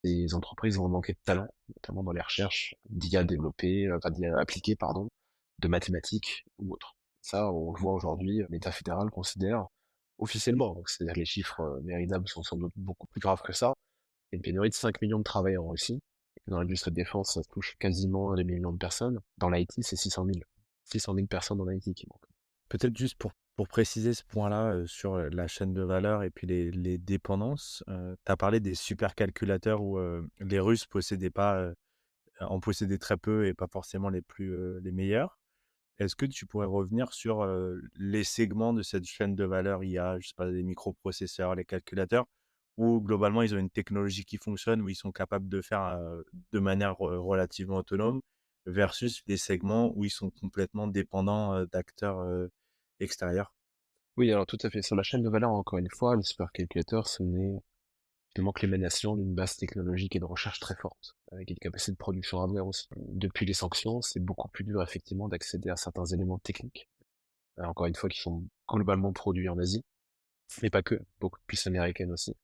ces entreprises vont manquer de talent, notamment dans les recherches d'IA développées, enfin d'IA appliquées, pardon, de mathématiques ou autres. Ça, on le voit aujourd'hui, l'État fédéral considère officiellement, donc c'est-à-dire que les chiffres véritables sont sans doute beaucoup plus graves que ça. Il y a une pénurie de 5 millions de travailleurs en Russie, et que dans l'industrie de défense, ça touche quasiment 2 millions de personnes. Dans l'IT, c'est 600 000. 600 000 personnes dans l'IT qui manquent. Peut-être juste pour préciser ce point-là sur la chaîne de valeur et puis les dépendances, tu as parlé des supercalculateurs où les Russes possédaient pas, en possédaient très peu et pas forcément les meilleurs. Est-ce que tu pourrais revenir sur les segments de cette chaîne de valeur IA, je sais pas, les microprocesseurs, les calculateurs, où globalement ils ont une technologie qui fonctionne, où ils sont capables de faire de manière relativement autonome, versus les segments où ils sont complètement dépendants d'acteurs extérieurs? Oui, alors tout à fait. Sur la chaîne de valeur, encore une fois, le supercalculateur, ce n'est finalement que l'émanation d'une base technologique et de recherche très forte, avec une capacité de production hardware aussi. Depuis les sanctions, c'est beaucoup plus dur effectivement d'accéder à certains éléments techniques, encore une fois, qui sont globalement produits en Asie, mais pas que, beaucoup de puces américaines aussi.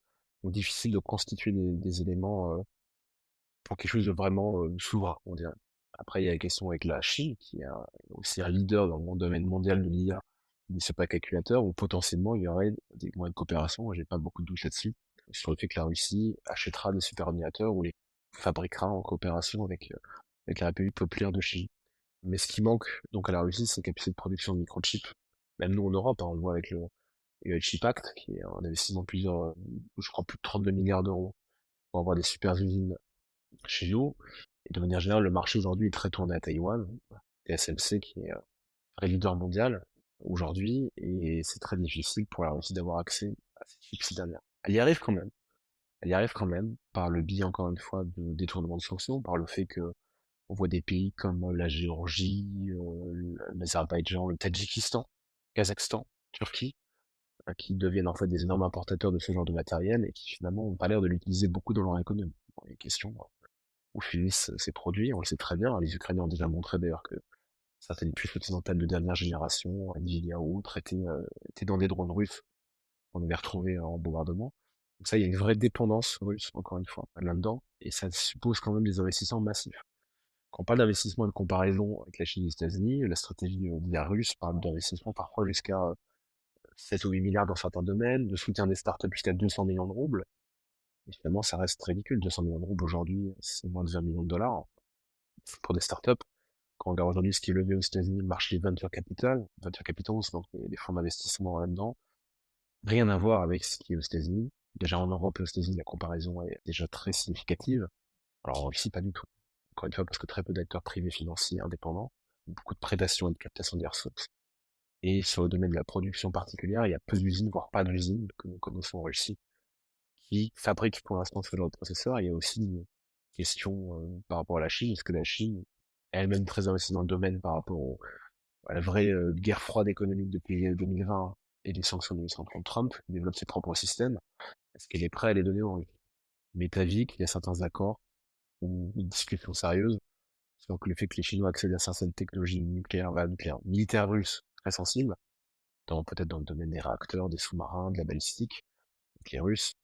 Donc difficile de constituer des éléments pour quelque chose de vraiment souverain, on dirait. Après, il y a la question avec la Chine, qui est aussi un leader dans le domaine mondial de l'IA, des supercalculateurs, où potentiellement il y aurait des moyens de coopération. Moi, j'ai pas beaucoup de doutes là-dessus, sur le fait que la Russie achètera des superordinateurs ou les fabriquera en coopération avec la République populaire de Chine. Mais ce qui manque donc à la Russie, c'est la capacité de production de microchips. Même nous en Europe, hein, on le voit avec le Chip Act, qui est un investissement de plusieurs, je crois plus de 32 milliards d'euros pour avoir des super usines chez nous. Et de manière générale, le marché aujourd'hui est très tourné à Taïwan, TSMC qui est vrai leader mondial aujourd'hui, et c'est très difficile pour la Russie d'avoir accès à ces chips dernières. Elle y arrive quand même. Elle y arrive quand même, par le biais, encore une fois, de détournement de sanctions, par le fait que on voit des pays comme la Géorgie, l'Azerbaïdjan, le Tadjikistan, Kazakhstan, Turquie, qui deviennent en fait des énormes importateurs de ce genre de matériel et qui finalement n'ont pas l'air de l'utiliser beaucoup dans leur économie. Bon, les questions où finissent ces produits, on le sait très bien, les Ukrainiens ont déjà montré d'ailleurs que certaines puces occidentales de dernière génération, Nvidia ou autres, étaient dans des drones russes qu'on avait retrouvés en bombardement. Donc ça, il y a une vraie dépendance russe, encore une fois, là-dedans, et ça suppose quand même des investissements massifs. Quand on parle d'investissement et de comparaison avec la Chine et les États-Unis, la stratégie d'IA russe parle d'investissement parfois jusqu'à 7 ou 8 milliards dans certains domaines, de soutien des startups jusqu'à 200 millions de roubles. Et finalement, ça reste ridicule. 200 millions de roubles aujourd'hui, c'est moins de 20 millions de dollars pour des startups. Quand on regarde aujourd'hui ce qui est levé aux États-Unis, le marché des venture capitals, donc les fonds d'investissement là-dedans, rien à voir avec ce qui est aux États-Unis. Déjà en Europe et aux États-Unis, la comparaison est déjà très significative. Alors ici, pas du tout. Encore une fois, parce que très peu d'acteurs privés financiers indépendants, beaucoup de prédation et de captation des ressources. Et sur le domaine de la production particulière, il y a peu d'usines, voire pas d'usines que nous connaissons en Russie, qui fabriquent pour l'instant ce genre de processeurs. Il y a aussi une question par rapport à la Chine. Est-ce que la Chine est elle-même très investie dans le domaine par rapport à la vraie guerre froide économique depuis 2020 et les sanctions de contre Trump, qui développe ses propres systèmes? Est-ce qu'elle est prête à les donner aux Russes? Mais t'as vu qu'il y a certains accords ou une discussion sérieuse sur le fait que les Chinois accèdent à certaines technologies nucléaires, militaires russes très sensibles, peut-être dans le domaine des réacteurs, des sous-marins, de la balistique, que les Russes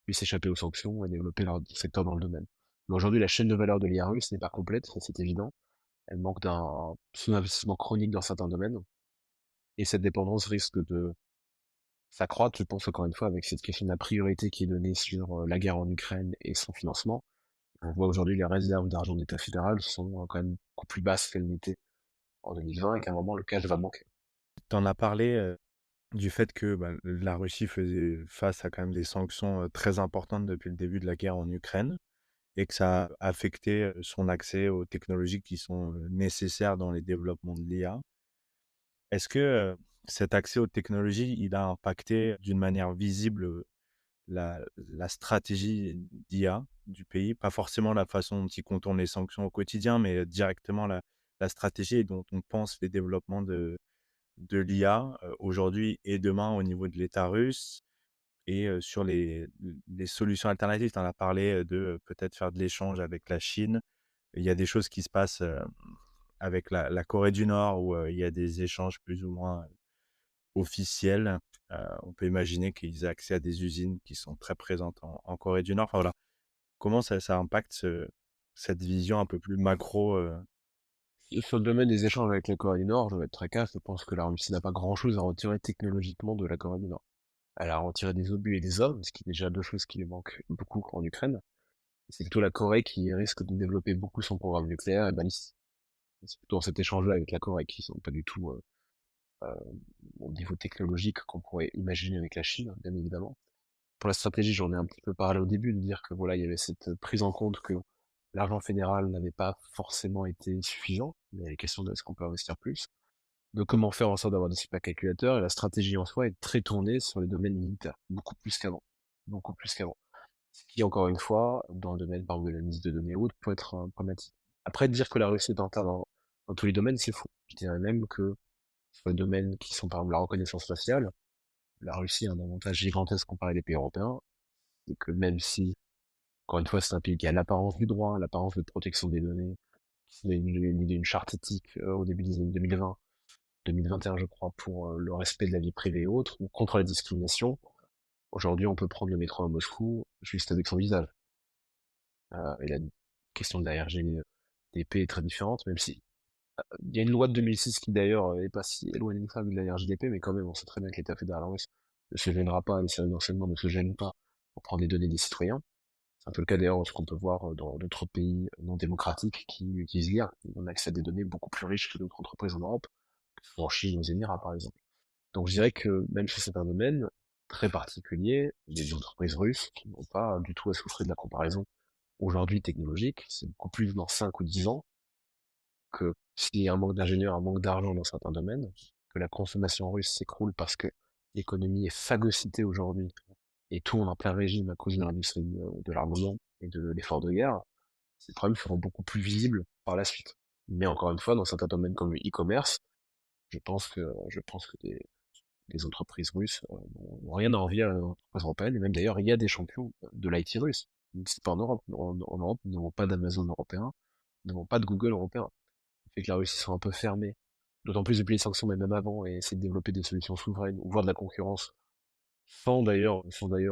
puissent échapper aux sanctions et développer leur secteur dans le domaine. Mais aujourd'hui, la chaîne de valeur de l'IA russe n'est pas complète, ça c'est évident. Elle manque d'un sous-investissement chronique dans certains domaines. Et cette dépendance risque de s'accroître, je pense, encore une fois, avec cette question de la priorité qui est donnée sur la guerre en Ukraine et son financement. On voit aujourd'hui les réserves d'argent de l'État fédéral sont quand même beaucoup plus basses qu'elles n'étaient en 2020 et qu'à un moment, le cash va manquer. Tu en as parlé du fait que bah, la Russie faisait face à quand même des sanctions très importantes depuis le début de la guerre en Ukraine et que ça a affecté son accès aux technologies qui sont nécessaires dans les développements de l'IA. Est-ce que cet accès aux technologies, il a impacté d'une manière visible la stratégie d'IA du pays? Pas forcément la façon dont il contourne les sanctions au quotidien, mais directement la stratégie et dont on pense les développements de l'IA aujourd'hui et demain au niveau de l'État russe et sur les solutions alternatives. Tu en as parlé de peut-être faire de l'échange avec la Chine. Il y a des choses qui se passent avec la Corée du Nord où il y a des échanges plus ou moins officiels. On peut imaginer qu'ils aient accès à des usines qui sont très présentes en Corée du Nord. Enfin, voilà. Comment ça impacte cette vision un peu plus macro Sur le domaine des échanges avec la Corée du Nord, je vais être très clair, je pense que la Russie n'a pas grand-chose à retirer technologiquement de la Corée du Nord. Elle a retiré des obus et des hommes, ce qui est déjà deux choses qui lui manquent beaucoup en Ukraine. C'est plutôt la Corée qui risque de développer beaucoup son programme nucléaire et balistique. C'est plutôt dans cet échange-là avec la Corée qui sont pas du tout euh, au niveau technologique qu'on pourrait imaginer avec la Chine, bien évidemment. Pour la stratégie, j'en ai un petit peu parlé au début, de dire que voilà, il y avait cette prise en compte que l'argent fédéral n'avait pas forcément été suffisant, mais il y a les questions de est-ce qu'on peut investir plus, de comment faire en sorte d'avoir des supercalculateurs, et la stratégie en soi est très tournée sur les domaines militaires, beaucoup plus qu'avant. Beaucoup plus qu'avant. Ce qui, encore une fois, dans le domaine, par exemple, de l'analyse de données hautes, peut être problématique. Après, dire que la Russie est en retard dans tous les domaines, c'est faux. Je dirais même que sur les domaines qui sont, par exemple, la reconnaissance faciale, la Russie a un avantage gigantesque comparé des pays européens, c'est que même si, encore une fois, c'est un pays qui a l'apparence du droit, l'apparence de protection des données, qui s'est l'idée d'une charte éthique au début des années 2020, 2021, je crois, pour le respect de la vie privée et autres, ou contre la discrimination. Aujourd'hui, on peut prendre le métro à Moscou juste avec son visage. Et la question de la RGDP est très différente, même si il y a une loi de 2006 qui d'ailleurs est pas si éloignée de ça de la RGDP, mais quand même, on sait très bien que l'État fédéral russe ne se gênera pas, les services d'enseignement ne se gênent pas pour prendre les données des citoyens. C'est un peu le cas d'ailleurs, ce qu'on peut voir dans d'autres pays non démocratiques qui utilisent l'IA. On a accès à des données beaucoup plus riches que d'autres entreprises en Europe, que ce soit en Chine ou aux Émirats par exemple. Donc je dirais que même si c'est un domaine très particulier, les entreprises russes qui n'ont pas du tout à souffrir de la comparaison aujourd'hui technologique, c'est beaucoup plus dans 5 ou 10 ans que s'il y a un manque d'ingénieurs, un manque d'argent dans certains domaines, que la consommation russe s'écroule parce que l'économie est phagocytée aujourd'hui et tourne en plein régime à cause de l'industrie de l'armement et de l'effort de guerre, ces problèmes seront beaucoup plus visibles par la suite. Mais encore une fois, dans certains domaines comme le e-commerce, je pense que les entreprises russes n'ont rien à envier à les entreprises européennes, et même d'ailleurs, il y a des champions de l'IT russe. C'est pas en Europe. En Europe, nous n'avons pas d'Amazon européen, nous n'avons pas de Google européen. Ça fait que la Russie sont un peu fermée. D'autant plus depuis les sanctions, mais même avant, et essaie de développer des solutions souveraines, ou voire de la concurrence, sans d'ailleurs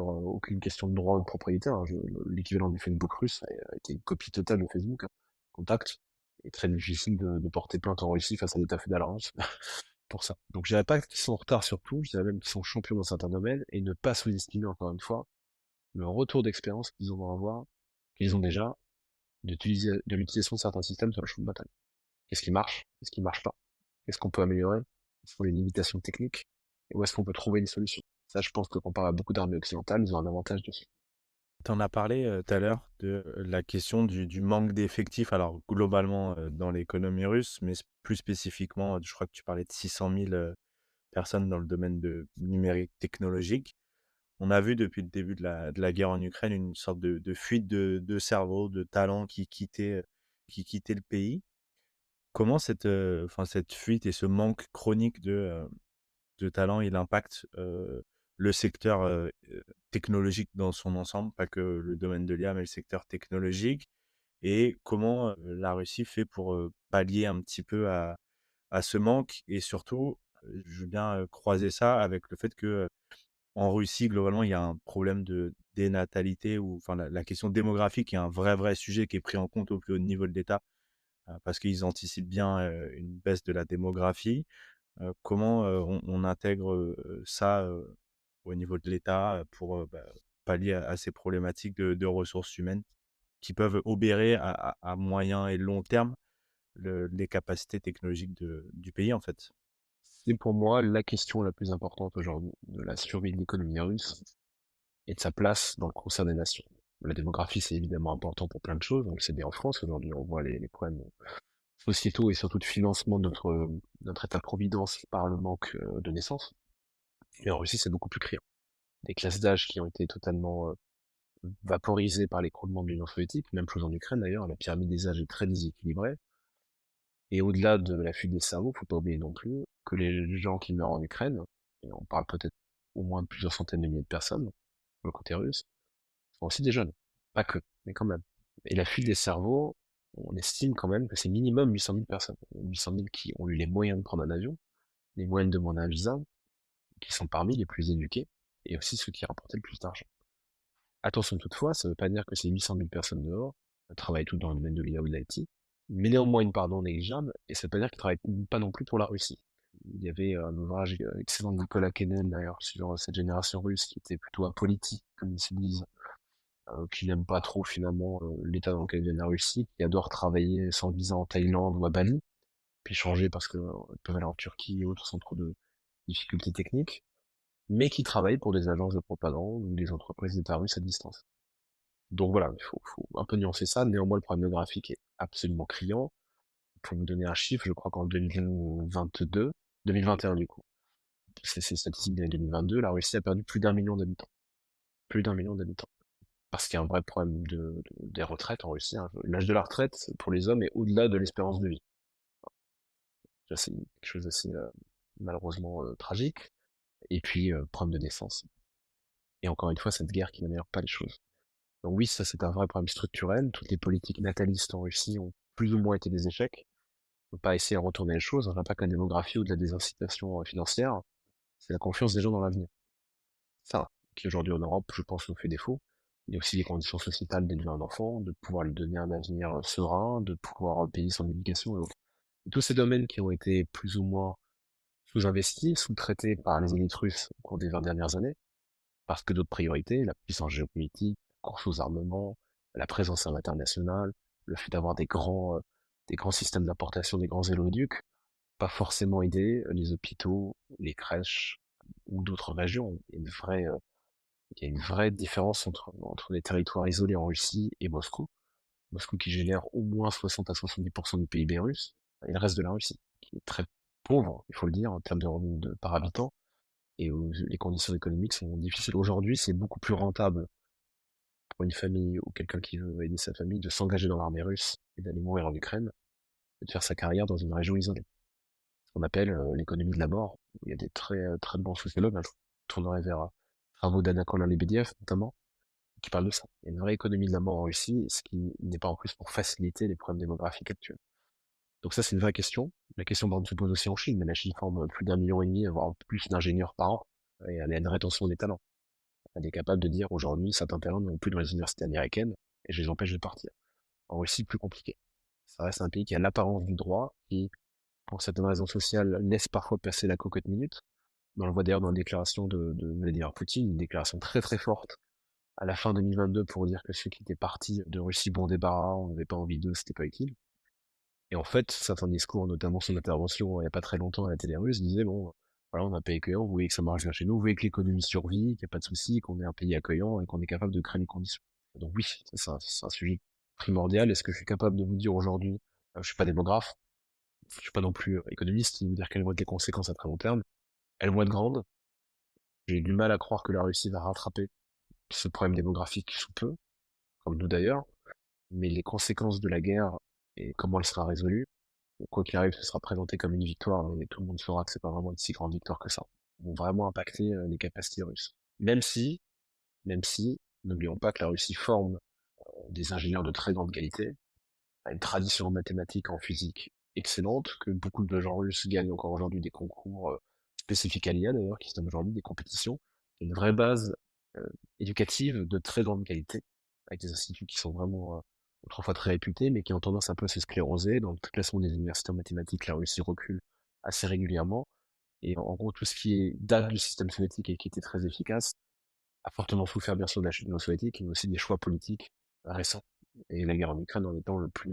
aucune question de droit ou de propriété. Hein. L'équivalent du Facebook russe a été une copie totale de Facebook. Hein. Contact. Il est très difficile de porter plainte en Russie face à l'État fédéral russe pour ça. Donc je dirais pas qu'ils sont en retard sur tout, je dirais même qu'ils sont champions dans certains domaines, et ne pas sous-estimer encore une fois le retour d'expérience qu'ils vont avoir, qu'ils ont déjà, de l'utilisation de certains systèmes sur le champ de bataille. Qu'est-ce qui marche? Qu'est-ce qui marche pas? Qu'est-ce qu'on peut améliorer? Quelles sont les limitations techniques? Et où est-ce qu'on peut trouver des solutions? Ça, je pense que comparé à beaucoup d'armées occidentales, ils ont un avantage dessus. Tu en as parlé tout à l'heure de la question du manque d'effectifs, alors globalement dans l'économie russe, mais plus spécifiquement, je crois que tu parlais de 600 000 personnes dans le domaine de numérique technologique. On a vu depuis le début de la guerre en Ukraine une sorte de fuite de cerveau, de talents qui quittaient le pays. Comment cette fuite et ce manque chronique de talent, il impacte le secteur technologique dans son ensemble, pas que le domaine de l'IA, mais le secteur technologique, et comment la Russie fait pour pallier un petit peu à ce manque, et surtout, je veux bien croiser ça avec le fait que en Russie, globalement, il y a un problème de dénatalité, ou enfin la question démographique est un vrai sujet qui est pris en compte au plus haut niveau de l'État, parce qu'ils anticipent bien une baisse de la démographie. Comment on intègre ça au niveau de l'État pour pallier à ces problématiques de ressources humaines qui peuvent obérer à moyen et long terme les capacités technologiques du pays, en fait. C'est pour moi la question la plus importante aujourd'hui de la survie de l'économie russe et de sa place dans le concert des nations. La démographie, c'est évidemment important pour plein de choses. On le sait bien en France aujourd'hui, on voit les problèmes sociétaux et surtout de financement de notre état-providence par le manque de naissance. Et en Russie, c'est beaucoup plus criant. Des classes d'âge qui ont été totalement vaporisées par l'écroulement de l'Union soviétique, même chose en Ukraine d'ailleurs, la pyramide des âges est très déséquilibrée, Et au-delà de la fuite des cerveaux, faut pas oublier non plus que les gens qui meurent en Ukraine, et on parle peut-être au moins de plusieurs centaines de milliers de personnes, pour le côté russe, sont aussi des jeunes. Pas que, mais quand même. Et la fuite des cerveaux, on estime quand même que c'est minimum 800 000 personnes. 800 000 qui ont eu les moyens de prendre un avion, les moyens de demander un visa, qui sont parmi les plus éduqués, et aussi ceux qui rapportaient le plus d'argent. Attention toutefois, ça ne veut pas dire que ces 800 000 personnes dehors travaillent toutes dans le domaine de l'IA ou de l'IT, mais néanmoins une part non négligeable, et ça ne veut pas dire qu'ils travaillent pas non plus pour la Russie. Il y avait un ouvrage excellent de Nicolas Kennan d'ailleurs sur cette génération russe qui était plutôt apolitique, comme ils se disent, qui n'aime pas trop finalement l'état dans lequel vient la Russie, qui adore travailler sans visa en Thaïlande ou à Bali, puis changer parce que ils peuvent aller en Turquie et autres sans trop de difficultés techniques, mais qui travaillent pour des agences de propagande ou des entreprises d'État russes à distance. Donc voilà, il faut un peu nuancer ça. Néanmoins, le problème démographique est absolument criant. Pour vous donner un chiffre, je crois qu'en 2022, 2021 du coup, c'est statistique de 2022, la Russie a perdu plus d'un million d'habitants. Plus d'un million d'habitants. Parce qu'il y a un vrai problème des retraites en Russie, hein. L'âge de la retraite pour les hommes est au-delà de l'espérance de vie. Ça, c'est quelque chose d'assez malheureusement tragique. Et puis, problème de naissance. Et encore une fois, cette guerre qui n'améliore pas les choses. Donc oui, ça c'est un vrai problème structurel. Toutes les politiques natalistes en Russie ont plus ou moins été des échecs. On peut pas essayer de retourner les choses. On n'a pas que la démographie ou de la désincitation financière. C'est la confiance des gens dans l'avenir. Ça, qui aujourd'hui en Europe, je pense, nous fait défaut. Il y a aussi les conditions sociétales d'élever un enfant, de pouvoir lui donner un avenir serein, de pouvoir payer son éducation et autres. Et tous ces domaines qui ont été plus ou moins sous-investis, sous-traités par les élites russes au cours des 20 dernières années, parce que d'autres priorités, la puissance géopolitique, la course aux armements, la présence à l'international, le fait d'avoir des grands systèmes d'importation, des grands éleoducs, pas forcément aider les hôpitaux, les crèches ou d'autres régions. Il y a une vraie différence entre les territoires isolés en Russie et Moscou. Moscou qui génère au moins 60 à 70% du PIB russe, et le reste de la Russie, qui est très pauvre, il faut le dire, en termes de revenus par habitant, et où les conditions économiques sont difficiles. Aujourd'hui, c'est beaucoup plus rentable pour une famille ou quelqu'un qui veut aider sa famille de s'engager dans l'armée russe et d'aller mourir en Ukraine, et de faire sa carrière dans une région isolée. Ce qu'on appelle l'économie de la mort. Il y a des très bons sociologues, hein, je tournerai vers travaux d'Anna Kolen-Lebedev notamment, qui parlent de ça. Il y a une vraie économie de la mort en Russie, ce qui n'est pas en plus pour faciliter les problèmes démographiques actuels. Donc ça, c'est une vraie question. La question par exemple, se pose aussi en Chine, mais la Chine forme plus d'un million et demi, voire plus d'ingénieurs par an, et elle a une rétention des talents. Elle est capable de dire aujourd'hui, certains talents ne vont plus dans les universités américaines, et je les empêche de partir. En Russie, plus compliqué. Ça reste un pays qui a l'apparence du droit, qui, pour certaines raisons sociales, laisse parfois passer la cocotte minute. On le voit d'ailleurs dans la déclaration de Vladimir Poutine, une déclaration très très forte à la fin 2022 pour dire que ceux qui étaient partis de Russie, bon débarras, on n'avait pas envie d'eux, c'était pas utile. Et en fait, certains discours, notamment son intervention il y a pas très longtemps à la télé russe, disaient bon, voilà, on a un pays accueillant, vous voyez que ça marche bien chez nous, vous voyez que l'économie survit, qu'il n'y a pas de souci, qu'on est un pays accueillant et qu'on est capable de créer les conditions. Donc oui, c'est un sujet primordial. Est-ce que je suis capable de vous dire aujourd'hui, je suis pas démographe, je suis pas non plus économiste, de vous dire quelles vont être les conséquences à très long terme. Elles vont être grandes. J'ai du mal à croire que la Russie va rattraper ce problème démographique sous peu, comme nous d'ailleurs, mais les conséquences de la guerre et comment elle sera résolue, quoi qu'il arrive, ce sera présenté comme une victoire, mais tout le monde saura que c'est pas vraiment une si grande victoire que ça. Vont vraiment impacter les capacités russes. Même si, n'oublions pas que la Russie forme des ingénieurs de très grande qualité, a une tradition en mathématiques, en physique excellente, que beaucoup de gens russes gagnent encore aujourd'hui des concours spécifiques à l'IA d'ailleurs, qui se donnent aujourd'hui des compétitions. Il y a une vraie base éducative de très grande qualité, avec des instituts qui sont vraiment autrefois très réputés, mais qui ont tendance un peu à se scléroser. Dans le classement des universités en mathématiques, la Russie recule assez régulièrement. Et en gros, tout ce qui est date du système soviétique et qui était très efficace, a fortement souffert bien sûr de la chute de l'Union soviétique, mais aussi des choix politiques récents. Et la guerre en Ukraine en étant le plus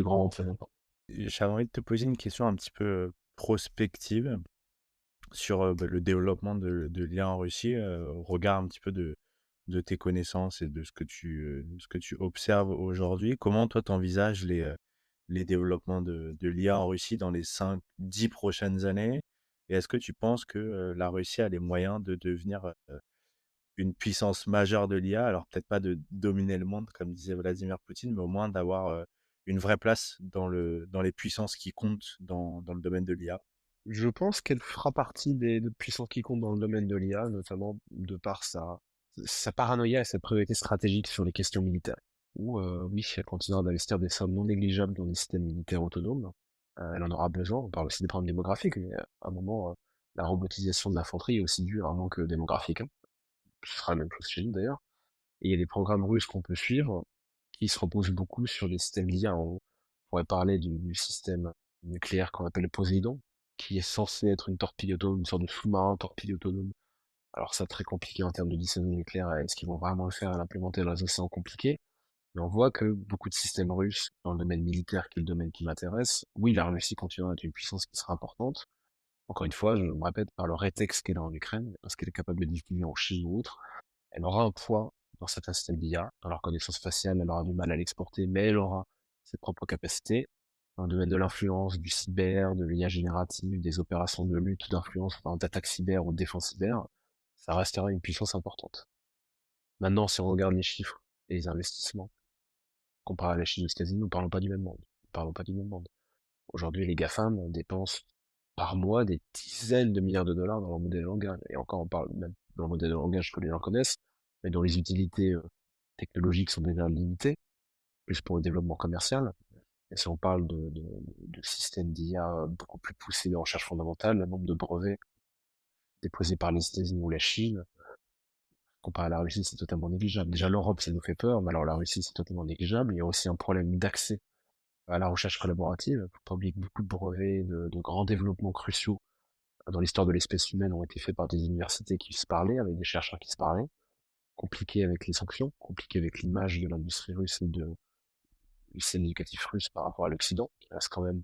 grand représentant. J'avais envie de te poser une question un petit peu prospective sur le développement de l'IA en Russie, au regard un petit peu de tes connaissances et de ce que tu observes aujourd'hui. Comment toi t'envisages les développements de l'IA en Russie dans les 5-10 prochaines années? Et est-ce que tu penses que la Russie a les moyens de devenir une puissance majeure de l'IA? Alors peut-être pas de dominer le monde, comme disait Vladimir Poutine, mais au moins d'avoir une vraie place dans les puissances qui comptent dans le domaine de l'IA? Je pense qu'elle fera partie des puissances qui comptent dans le domaine de l'IA, notamment de par sa paranoïa et sa priorité stratégique sur les questions militaires. Où, oui, elle continuera d'investir des sommes non négligeables dans des systèmes militaires autonomes. Elle en aura besoin. On parle aussi des problèmes démographiques, mais à un moment, la robotisation de l'infanterie est aussi due à un manque démographique, hein. Ce sera la même chose chez nous d'ailleurs. Et il y a des programmes russes qu'on peut suivre qui se reposent beaucoup sur des systèmes d'IA. On pourrait parler du système nucléaire qu'on appelle le Poséidon, qui est censé être une torpille autonome, une sorte de sous-marin torpille autonome. Alors ça, très compliqué en termes de dissuasion nucléaire. Est-ce qu'ils vont vraiment le faire et l'implémenter dans les océans compliqués? Mais on voit que beaucoup de systèmes russes, dans le domaine militaire, qui est le domaine qui m'intéresse, oui, la Russie continue à être une puissance qui sera importante. Encore une fois, je me répète, par le rétex qu'elle a en Ukraine, parce qu'elle est capable de diffuser en Chine ou autre, elle aura un poids dans certains systèmes d'IA. Dans la reconnaissance faciale, elle aura du mal à l'exporter, mais elle aura ses propres capacités. Dans le domaine de l'influence, du cyber, de l'IA générative, des opérations de lutte, d'influence, enfin, d'attaque cyber ou de défense cyber, ça restera une puissance importante. Maintenant, si on regarde les chiffres et les investissements, comparé à la Chine ou aux États-Unis, nous parlons pas du même monde. Nous parlons pas du même monde. Aujourd'hui, les GAFAM dépensent par mois des dizaines de milliards de dollars dans leur modèle de langage. Et encore, on parle même dans le modèle de langage que les gens connaissent, mais dont les utilités technologiques sont déjà limitées, plus pour le développement commercial. Et si on parle de systèmes d'IA beaucoup plus poussés en recherche fondamentale, le nombre de brevets déposés par les États-Unis ou la Chine, comparé à la Russie, c'est totalement négligeable. Déjà, l'Europe, ça nous fait peur, mais alors la Russie, c'est totalement négligeable. Il y a aussi un problème d'accès à la recherche collaborative. Faut pas oublier que beaucoup de brevets, de grands développements cruciaux dans l'histoire de l'espèce humaine ont été faits par des universités qui se parlaient, avec des chercheurs qui se parlaient. Compliqué avec les sanctions, compliqué avec l'image de l'industrie russe et du système éducatif russe par rapport à l'Occident, qui reste quand même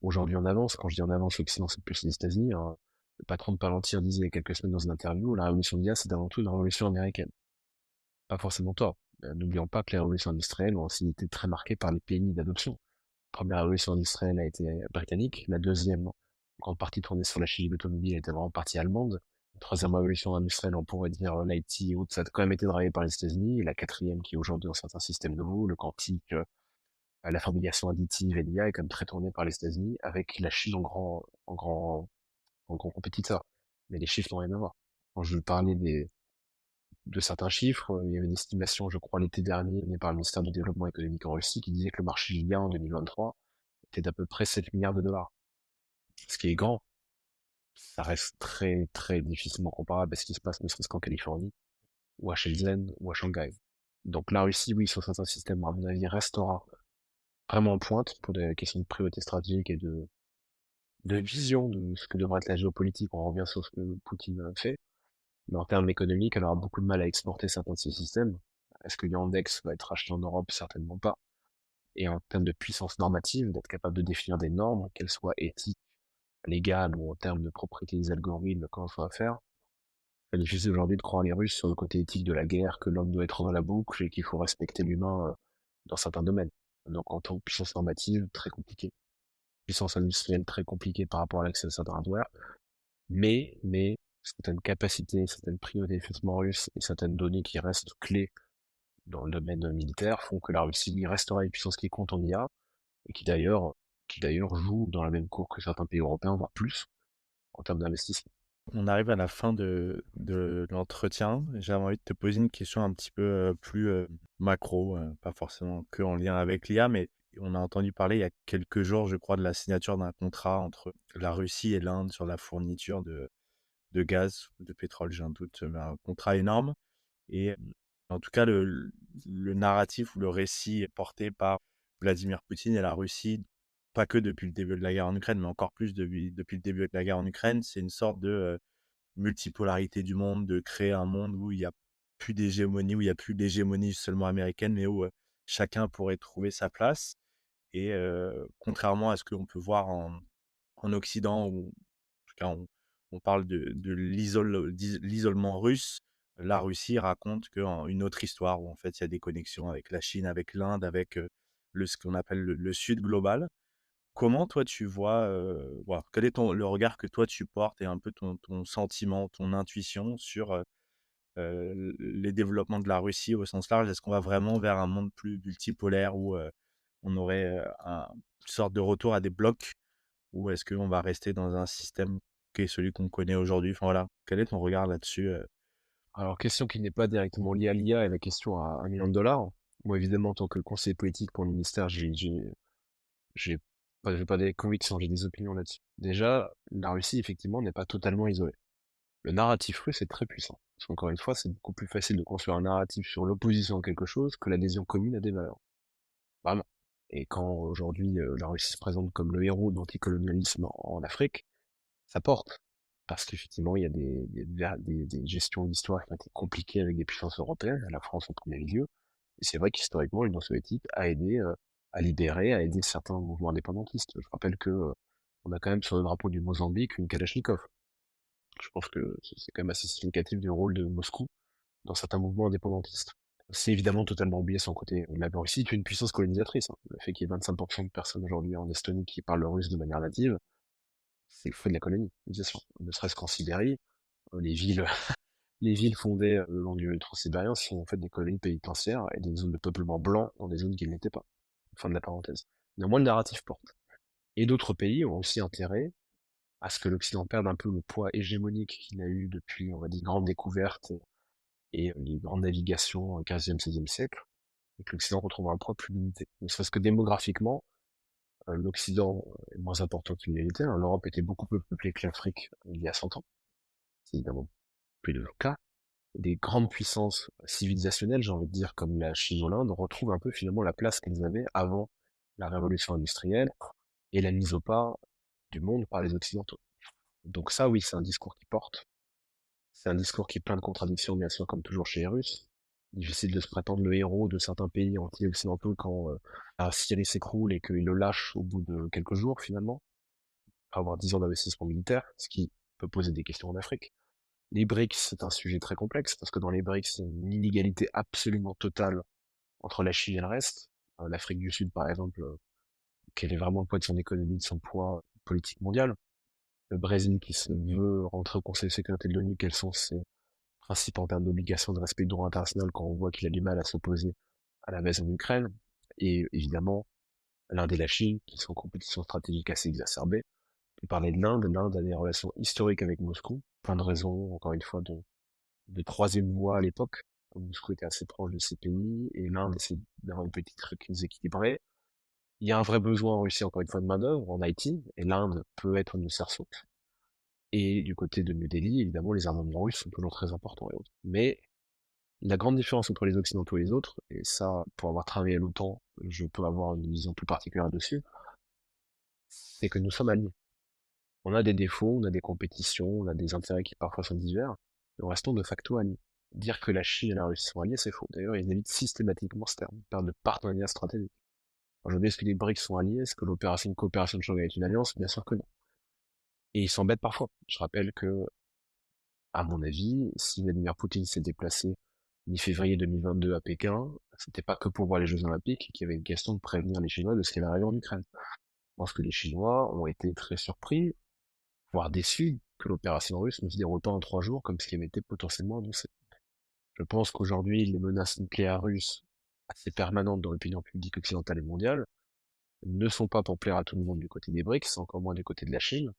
aujourd'hui en avance. Quand je dis en avance, l'Occident, c'est plus les États-Unis, hein. Le patron de Palantir disait il y a quelques semaines dans une interview, la révolution d'IA, c'est avant tout une révolution américaine. Pas forcément tort. N'oublions pas que les révolutions industrielles ont aussi été très marquées par les pays d'adoption. La première révolution industrielle a été britannique, la deuxième, en grande partie tournée sur la chimie, l'automobile, était vraiment partie allemande. La troisième révolution industrielle, on pourrait dire l'IT et autres, ça a quand même été drivé par les États-Unis. Et la quatrième, qui est aujourd'hui dans certains systèmes nouveaux, le quantique, la fabrication additive et l'IA, est quand même très tournée par les États-Unis, avec la Chine en grand compétiteur. Mais les chiffres n'ont rien à voir. Quand je parlais de certains chiffres, il y avait une estimation, je crois, l'été dernier, donnée par le ministère du Développement économique en Russie, qui disait que le marché de l'IA en 2023 était d'à peu près 7 milliards de dollars. Ce qui est grand. Ça reste très, très difficilement comparable à ce qui se passe ne serait-ce qu'en Californie, ou à Shenzhen, ou à Shanghai. Donc la Russie, oui, sur certains systèmes, à mon avis, restera vraiment en pointe pour des questions de priorité stratégique et de vision de ce que devrait être la géopolitique. On revient sur ce que Poutine a fait. Mais en termes économiques, elle aura beaucoup de mal à exporter certains de ces systèmes. Est-ce que Yandex va être acheté en Europe? Certainement pas. Et en termes de puissance normative, d'être capable de définir des normes, qu'elles soient éthiques, légales ou en termes de propriété des algorithmes, comment ça va faire. C'est difficile aujourd'hui de croire les Russes sur le côté éthique de la guerre, que l'homme doit être dans la boucle et qu'il faut respecter l'humain dans certains domaines. Donc en tant que puissance normative, très compliqué. Puissance industrielle, très compliquée par rapport à l'accès à certains hardware. Mais, certaines capacités, certaines priorités du financement russe et certaines données qui restent clés dans le domaine militaire font que la Russie oui, restera une puissance qui compte en IA et qui d'ailleurs joue dans la même cour que certains pays européens, voire plus, en termes d'investissement. On arrive à la fin de l'entretien. J'avais envie de te poser une question un petit peu plus macro, pas forcément que en lien avec l'IA, mais on a entendu parler il y a quelques jours, je crois, de la signature d'un contrat entre la Russie et l'Inde sur la fourniture de gaz ou de pétrole, j'ai un doute, mais un contrat énorme. Et en tout cas, le narratif ou le récit est porté par Vladimir Poutine et la Russie, pas que depuis le début de la guerre en Ukraine, mais encore plus depuis le début de la guerre en Ukraine. C'est une sorte de multipolarité du monde, de créer un monde où il n'y a plus d'hégémonie, où il n'y a plus d'hégémonie seulement américaine, mais où chacun pourrait trouver sa place. Et contrairement à ce qu'on peut voir en Occident, où en tout cas on parle de l'isolement russe, la Russie raconte une autre histoire où en fait il y a des connexions avec la Chine, avec l'Inde, avec ce qu'on appelle le Sud global. Comment toi tu vois, voilà, quel est le regard que toi tu portes et un peu ton sentiment, ton intuition sur les développements de la Russie au sens large? Est-ce qu'on va vraiment vers un monde plus multipolaire où on aurait une sorte de retour à des blocs ou est-ce qu'on va rester dans un système qui est celui qu'on connaît aujourd'hui? Enfin voilà, quel est ton regard là-dessus? Alors, question qui n'est pas directement liée à l'IA et la question à 1 million de dollars. Moi, évidemment, en tant que conseiller politique pour le ministère, j'ai pas des convictions, j'ai des opinions là-dessus. Déjà, la Russie, effectivement, n'est pas totalement isolée. Le narratif russe est très puissant. Parce qu'encore une fois, c'est beaucoup plus facile de construire un narratif sur l'opposition à quelque chose que l'adhésion commune à des valeurs. Vraiment. Et quand aujourd'hui la Russie se présente comme le héros de l'anticolonialisme en Afrique, ça porte. Parce qu'effectivement, il y a des gestions d'histoire qui ont été compliquées avec des puissances européennes, la France en premier lieu. Et c'est vrai qu'historiquement, l'Union soviétique a aidé à libérer, à aider certains mouvements indépendantistes. Je rappelle que on a quand même sur le drapeau du Mozambique une Kalachnikov. Je pense que c'est quand même assez significatif du rôle de Moscou dans certains mouvements indépendantistes. C'est évidemment totalement oublié son côté. La Russie est une puissance colonisatrice, hein. Le fait qu'il y ait 25% de personnes aujourd'hui en Estonie qui parlent le russe de manière native, c'est le fruit de la colonisation. Ne serait-ce qu'en Sibérie, les villes, les villes fondées le long du transsibérien sont en fait des colonies pénitentiaires et des zones de peuplement blanc dans des zones qui ne l'étaient pas. Fin de la parenthèse. Néanmoins, le narratif porte. Et d'autres pays ont aussi intérêt à ce que l'Occident perde un peu le poids hégémonique qu'il a eu depuis, on va dire, grandes découvertes et les grandes navigations au 15e, 16e siècle, et que l'Occident retrouve un poids plus limité. Ne serait-ce que démographiquement, l'Occident est moins important qu'il ne l'était, hein. L'Europe était beaucoup plus peuplée que l'Afrique il y a 100 ans. C'est évidemment plus le cas. Des grandes puissances civilisationnelles, j'ai envie de dire, comme la Chine ou l'Inde, retrouvent un peu finalement la place qu'elles avaient avant la révolution industrielle et la mise au pas du monde par les Occidentaux. Donc ça, oui, c'est un discours qui porte. C'est un discours qui est plein de contradictions, bien sûr, comme toujours chez les Russes. Difficile de se prétendre le héros de certains pays anti-occidentaux quand la Syrie s'écroule et qu'ils le lâchent au bout de quelques jours, finalement, après avoir 10 ans d'investissement militaire, ce qui peut poser des questions en Afrique. Les BRICS, c'est un sujet très complexe, parce que dans les BRICS, il y a une inégalité absolument totale entre la Chine et le reste. L'Afrique du Sud, par exemple, quel est vraiment le poids de son économie, de son poids politique mondial. Le Brésil qui se veut rentrer au Conseil de sécurité de l'ONU, quels sont ses principes en termes d'obligation de respect du droit international quand on voit qu'il a du mal à s'opposer à l'invasion d'Ukraine. Et évidemment, l'Inde et la Chine, qui sont en compétition stratégique assez exacerbée. Tu parlais de l'Inde, l'Inde a des relations historiques avec Moscou, plein de raisons, encore une fois, de troisième voie à l'époque. Moscou était assez proche de ces pays, et l'Inde essaie d'avoir une politique très équilibrée. Il y a un vrai besoin en Russie, encore une fois, de main-d'œuvre en Haïti, et l'Inde peut être une cerceau. Et du côté de New Delhi, évidemment, les armements russes sont toujours très importants et autres. Mais la grande différence entre les Occidentaux et les autres, et ça, pour avoir travaillé à l'OTAN, je peux avoir une vision plus particulière dessus, c'est que nous sommes alliés. On a des défauts, on a des compétitions, on a des intérêts qui parfois sont divers, mais on restons de facto alliés. Dire que la Chine et la Russie sont alliés, c'est faux. D'ailleurs, ils évitent systématiquement ce terme. Ils parlent de partenariat stratégique. Aujourd'hui, est-ce que les BRICS sont alliés? Est-ce que l'opération de coopération de Shanghai est une alliance? Bien sûr que non. Et ils s'embêtent parfois. Je rappelle que, à mon avis, si Vladimir Poutine s'est déplacé mi-février 2022 à Pékin, c'était pas que pour voir les Jeux Olympiques, qu'il y avait une question de prévenir les Chinois de ce qui allait arriver en Ukraine. Je pense que les Chinois ont été très surpris, voire déçus, que l'opération russe ne se déroule pas en 3 jours comme ce qui avait été potentiellement annoncé. Je pense qu'aujourd'hui, les menaces nucléaires russes, assez permanentes dans l'opinion publique occidentale et mondiale, ne sont pas pour plaire à tout le monde du côté des BRICS, encore moins du côté de la Chine.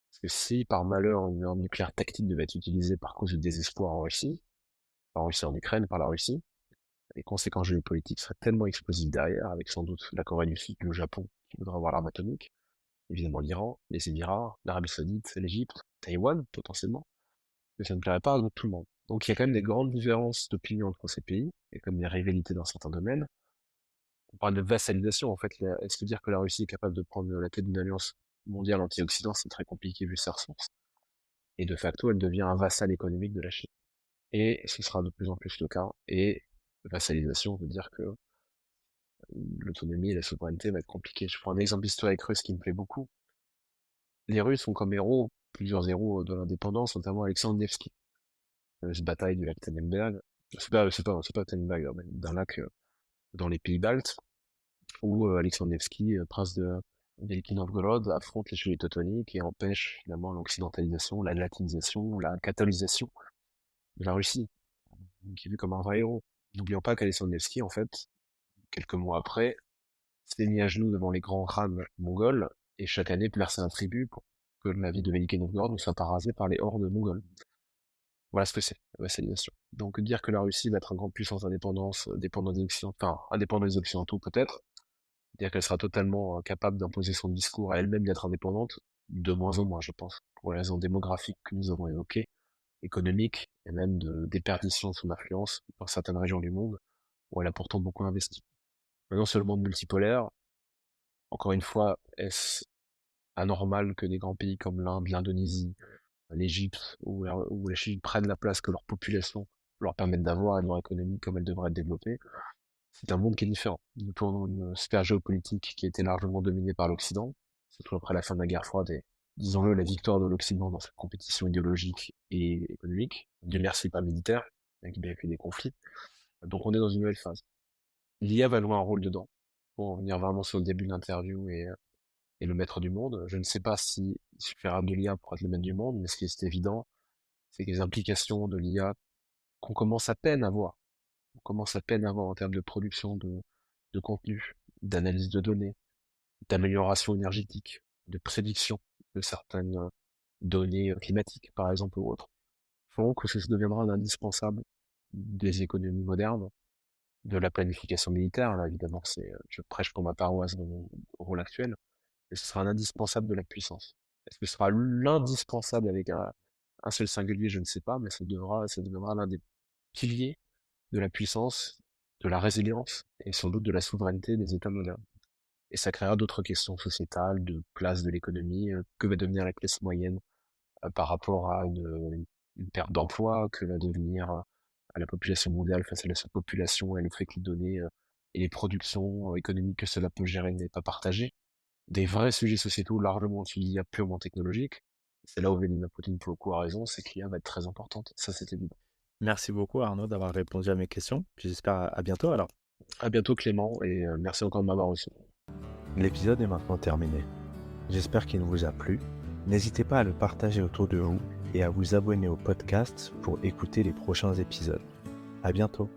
Parce que si, par malheur, une arme nucléaire tactique devait être utilisée par cause de désespoir en Russie en Ukraine, par la Russie, les conséquences géopolitiques seraient tellement explosives derrière, avec sans doute la Corée du Sud, le Japon, qui voudra avoir l'arme atomique, évidemment l'Iran, les Émirats, l'Arabie Saoudite, l'Égypte, Taïwan, potentiellement, que ça ne plairait pas à tout le monde. Donc il y a quand même des grandes différences d'opinion entre ces pays, et comme des rivalités dans certains domaines. On parle de vassalisation, en fait. Est-ce que dire que la Russie est capable de prendre la tête d'une alliance mondiale anti-Occident, c'est très compliqué vu ses ressources. Et de facto, elle devient un vassal économique de la Chine. Et ce sera de plus en plus le cas. Et vassalisation veut dire que l'autonomie et la souveraineté va être compliquée. Je prends un exemple historique russe qui me plaît beaucoup. Les Russes ont comme héros plusieurs héros de l'indépendance, notamment Alexandre Nevsky. Cette bataille du lac Tannenberg. C'est pas Tannenberg, mais d'un lac dans les pays baltes, où Alexandre Nevsky, prince de Veliki Novgorod, affronte les chevaliers teutoniques et empêche finalement l'occidentalisation, la latinisation, la catholisation de la Russie, qui est vu comme un vrai héros. N'oublions pas qu'Alexandre Nevsky, en fait, quelques mois après, s'est mis à genoux devant les grands khans mongols et chaque année versait un tribut pour que la ville de Veliki Novgorod ne soit pas rasée par les hordes mongoles. Voilà ce que c'est, la vassalisation. Donc dire que la Russie va être une grande puissance d'indépendance, dépendant des Occidentaux, enfin, indépendante des Occidentaux peut-être, dire qu'elle sera totalement capable d'imposer son discours à elle-même d'être indépendante, de moins en moins, je pense, pour les raisons démographiques que nous avons évoquées, économiques, et même de déperdition de son influence dans certaines régions du monde, où elle a pourtant beaucoup investi. Maintenant, sur le monde multipolaire, encore une fois, est-ce anormal que des grands pays comme l'Inde, l'Indonésie, l'Égypte ou la Chine prennent la place que leur population leur permettent d'avoir et de leur économie comme elle devrait être développée? C'est un monde qui est différent. Nous tournons une sphère géopolitique qui a été largement dominée par l'Occident, surtout après la fin de la guerre froide et, disons-le, la victoire de l'Occident dans cette compétition idéologique et économique. Dieu merci, pas militaire, avec bien fait des conflits. Donc on est dans une nouvelle phase. L'IA va jouer un rôle dedans, pour en venir vraiment sur le début de l'interview et le maître du monde. Je ne sais pas s'il suffira de l'IA pour être le maître du monde, mais ce qui est évident, c'est que les implications de l'IA qu'on commence à peine à voir, on commence à peine à voir en termes de production de contenu, d'analyse de données, d'amélioration énergétique, de prédiction de certaines données climatiques, par exemple, ou autres, font que ça deviendra un indispensable des économies modernes, de la planification militaire. Là, évidemment, je prêche pour ma paroisse dans mon rôle actuel, et ce sera un indispensable de la puissance. Est-ce que ce sera l'indispensable avec un seul singulier? Je ne sais pas, mais ça deviendra l'un des piliers de la puissance, de la résilience, et sans doute de la souveraineté des États modernes. Et ça créera d'autres questions sociétales, de place de l'économie, que va devenir la classe moyenne par rapport à une perte d'emploi, que va devenir à la population mondiale face à la surpopulation et le fait que les données et les productions économiques que cela peut gérer n'est pas partagé. Des vrais sujets sociétaux largement au-dessus de l'IA purement technologique. C'est là où Vladimir Poutine pour le coup a raison, c'est que l'IA va être très importante, ça c'est évident. Merci beaucoup Arnaud d'avoir répondu à mes questions. Puis j'espère à bientôt alors. À bientôt Clément et merci encore de m'avoir reçu. L'épisode est maintenant terminé. J'espère qu'il vous a plu. N'hésitez pas à le partager autour de vous et à vous abonner au podcast pour écouter les prochains épisodes. À bientôt.